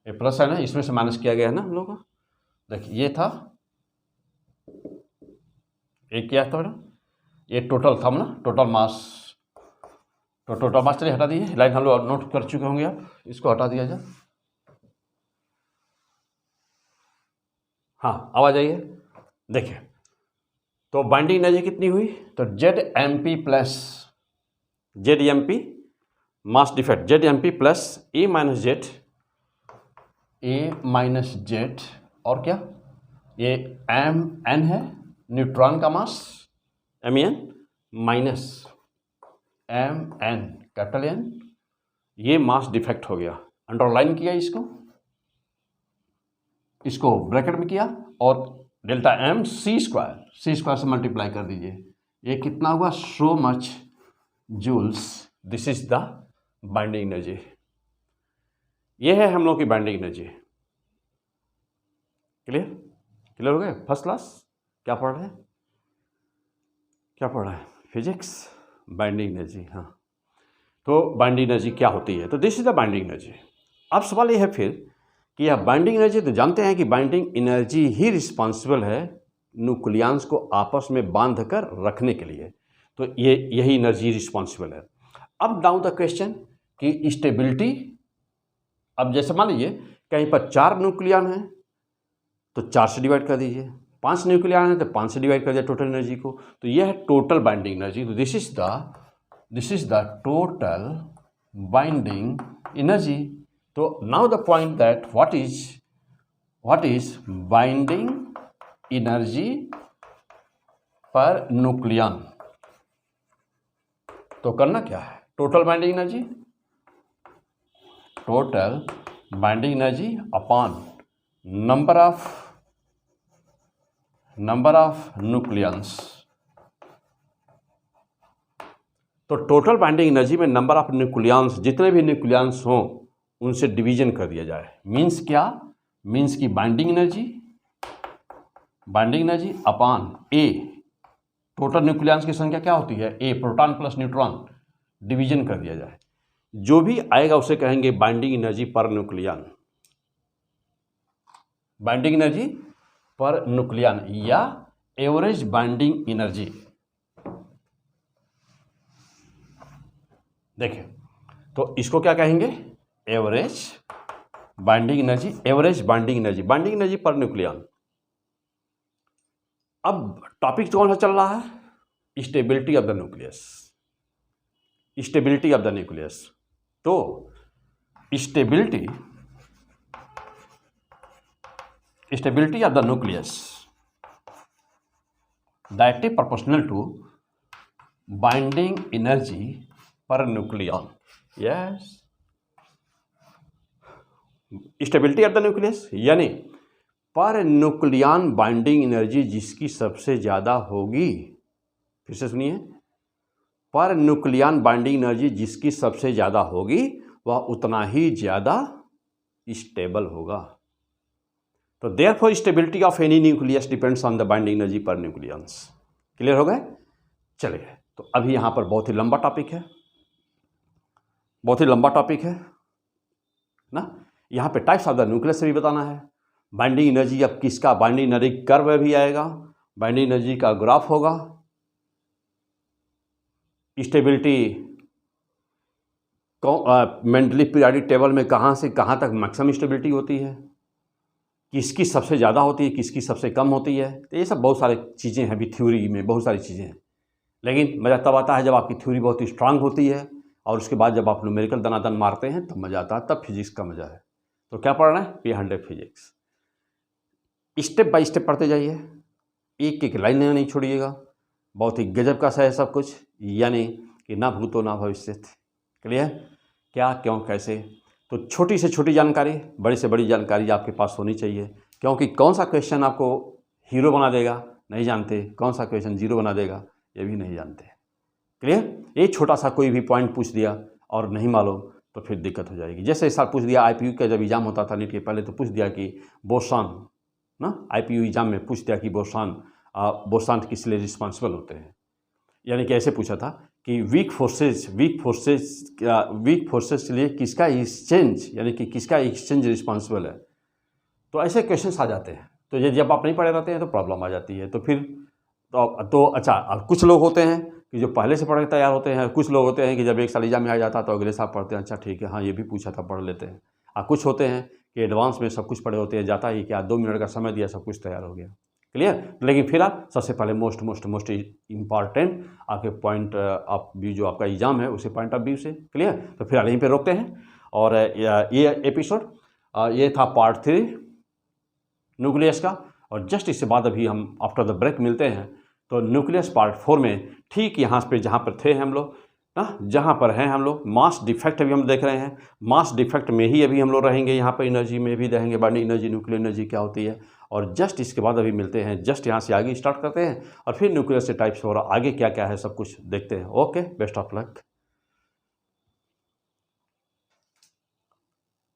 ये प्लस साइन है, इसमें से माइनस किया गया है ना हम लोग का। देखिए ये था, एक क्या था बेटा, ये टोटल था ना, टोटल मास, तो टोटल मास चलिए हटा दीजिए, लाइन हम लोग नोट कर चुके होंगे आप, इसको हटा दिया जाए। हाँ अब आ जाइए, देखिए तो बाइंडिंग एनर्जी कितनी हुई, तो Z M P plus Z M P mass defect, Z M P plus A minus Z, और क्या ये एम एन है, न्यूट्रॉन का mass M N minus M N capital N, ये मास डिफेक्ट हो गया, अंडरलाइन किया इसको ब्रैकेट में किया, और डेल्टा एम सी स्क्वायर से मल्टीप्लाई कर दीजिए, ये कितना हुआ, so much joules, this is the binding energy. ये है हम लोग की बाइंडिंग एनर्जी। क्लियर हो गए, फर्स्ट क्लास। क्या पढ़ रहे हैं, क्या पढ़ रहा है, फिजिक्स, बाइंडिंग एनर्जी। हाँ तो बाइंडिंग एनर्जी क्या होती है, तो this is the binding energy. अब सवाल ये है फिर कि यह बाइंडिंग एनर्जी, तो जानते हैं कि बाइंडिंग एनर्जी ही रिस्पॉन्सिबल है न्यूक्लियॉन्स को आपस में बांध कर रखने के लिए, तो यही एनर्जी रिस्पॉन्सिबल है। अब नाउ द क्वेश्चन कि स्टेबिलिटी, अब जैसे मान लीजिए कहीं पर 4 न्यूक्लियॉन हैं तो 4 से डिवाइड कर दीजिए, 5 न्यूक्लियॉन है तो 5 से डिवाइड कर दिया टोटल एनर्जी को, तो यह है टोटल बाइंडिंग एनर्जी। तो this is the total binding energy. तो now the point that what is binding energy per nucleon, तो करना क्या है, total binding energy upon number of nucleons. तो टोटल बाइंडिंग एनर्जी में नंबर ऑफ न्यूक्लियंस, जितने भी न्यूक्लियंस हों उनसे डिवीजन कर दिया जाए। मीन्स क्या, मीन्स की binding energy upon A, total nucleons की संख्या क्या होती है, A, proton plus neutron, division कर दिया जाए, जो भी आएगा उसे कहेंगे binding energy per nucleon, binding energy per nucleon या एवरेज बाइंडिंग एनर्जी। देखिए तो इसको क्या कहेंगे, average binding energy per nucleon. अब टॉपिक कौन सा चल रहा है, स्टेबिलिटी ऑफ द न्यूक्लियस। तो stability of the nucleus that is proportional to binding energy per nucleon. Yes, stability of the nucleus यानी पर न्यूक्लियन बाइंडिंग एनर्जी जिसकी सबसे ज़्यादा होगी, फिर से सुनिए, पर न्यूक्लियन बाइंडिंग एनर्जी जिसकी सबसे ज़्यादा होगी वह उतना ही ज़्यादा स्टेबल होगा। तो therefore stability of any nucleus depends on the binding energy पर न्यूक्लियंस। क्लियर हो गए? चलिए, तो अभी यहाँ पर बहुत ही लंबा टॉपिक है, बहुत ही लंबा टॉपिक है ना। यहाँ पे टाइप्स ऑफ द न्यूक्लियस से भी बताना है, बाइंडिंग एनर्जी, अब किसका बाइंडिंग एनर्जी कर्व भी आएगा, बाइंडिंग एनर्जी का ग्राफ होगा, स्टेबिलिटी मेंडली पीरियोडिक टेबल में कहाँ से कहाँ तक मैक्सिमम स्टेबिलिटी होती है, किसकी सबसे ज़्यादा होती है, किसकी सबसे कम होती है। तो ये सब बहुत सारी चीज़ें हैं, अभी थ्योरी में बहुत सारी चीज़ें हैं, लेकिन मज़ा तब आता है जब आपकी थ्योरी बहुत ही स्ट्रांग होती है और उसके बाद जब आप न्यूमेरिकल दनादन मारते हैं तब मज़ा आता है, तब फिजिक्स का मज़ा है। तो क्या पढ़ना है? P100 physics. Step by step पढ़ते जाइए, एक एक लाइन नहीं छोड़िएगा, बहुत ही गजब का सा है सब कुछ, यानी कि ना भूतो ना भविष्यत। क्लियर? क्या, क्यों, कैसे। तो छोटी से छोटी जानकारी, बड़ी से बड़ी जानकारी आपके पास होनी चाहिए, क्योंकि कौन सा क्वेश्चन आपको हीरो बना देगा नहीं जानते, कौन सा क्वेश्चन जीरो बना देगा ये भी नहीं जानते। क्लियर? एक छोटा सा कोई भी पॉइंट पूछ दिया और नहीं मालूम तो फिर दिक्कत हो जाएगी। जैसे इस साल पूछ दिया IPU का जब एग्जाम होता था नीट के पहले, तो पूछ दिया कि बोसान ना, IPU एग्जाम में पूछ दिया कि बोसान किस लिए रिस्पॉन्सिबल होते हैं, यानी कि ऐसे पूछा था कि वीक फोर्सेस के लिए किसका एक्सचेंज, यानी कि किसका एक्सचेंज रिस्पॉन्सिबल है। तो ऐसे क्वेश्चंस आ जाते हैं, तो ये जब आप नहीं पढ़े रहते हैं तो प्रॉब्लम आ जाती है। तो फिर तो अच्छा, अब कुछ लोग होते हैं कि जो पहले से पढ़ के तैयार होते हैं, कुछ लोग होते हैं कि जब एक साल एग्जाम में आ जाता है तो अगले साल पढ़ते हैं, अच्छा ठीक है हाँ ये भी पूछा था पढ़ लेते हैं। और कुछ होते हैं कि एडवांस में सब कुछ पढ़े होते हैं, जाता ही क्या 2 मिनट का समय दिया सब कुछ तैयार हो गया। क्लियर? लेकिन फिर आप सबसे पहले मोस्ट इम्पॉर्टेंट आपके पॉइंट ऑफ व्यू जो आपका एग्जाम है उसी पॉइंट ऑफ व्यू से। क्लियर? तो फिर यहीं पे रोकते हैं, और ये एपिसोड ये था पार्ट 3 न्यूक्लियस का, और जस्ट इसके बाद अभी हम आफ्टर द ब्रेक मिलते हैं। तो न्यूक्लियस पार्ट 4 में ठीक यहाँ पे जहाँ पर थे हम लोग ना, जहाँ पर हैं हम लोग, मास डिफेक्ट अभी हम देख रहे हैं, मास डिफेक्ट में ही अभी हम लोग रहेंगे, यहाँ पर एनर्जी में भी रहेंगे, बाइंडिंग एनर्जी, न्यूक्लियर एनर्जी क्या होती है, और जस्ट इसके बाद अभी मिलते हैं, जस्ट यहाँ से आगे स्टार्ट करते हैं और फिर न्यूक्लियस से टाइप्स और आगे क्या क्या है सब कुछ देखते हैं। Okay, best of luck.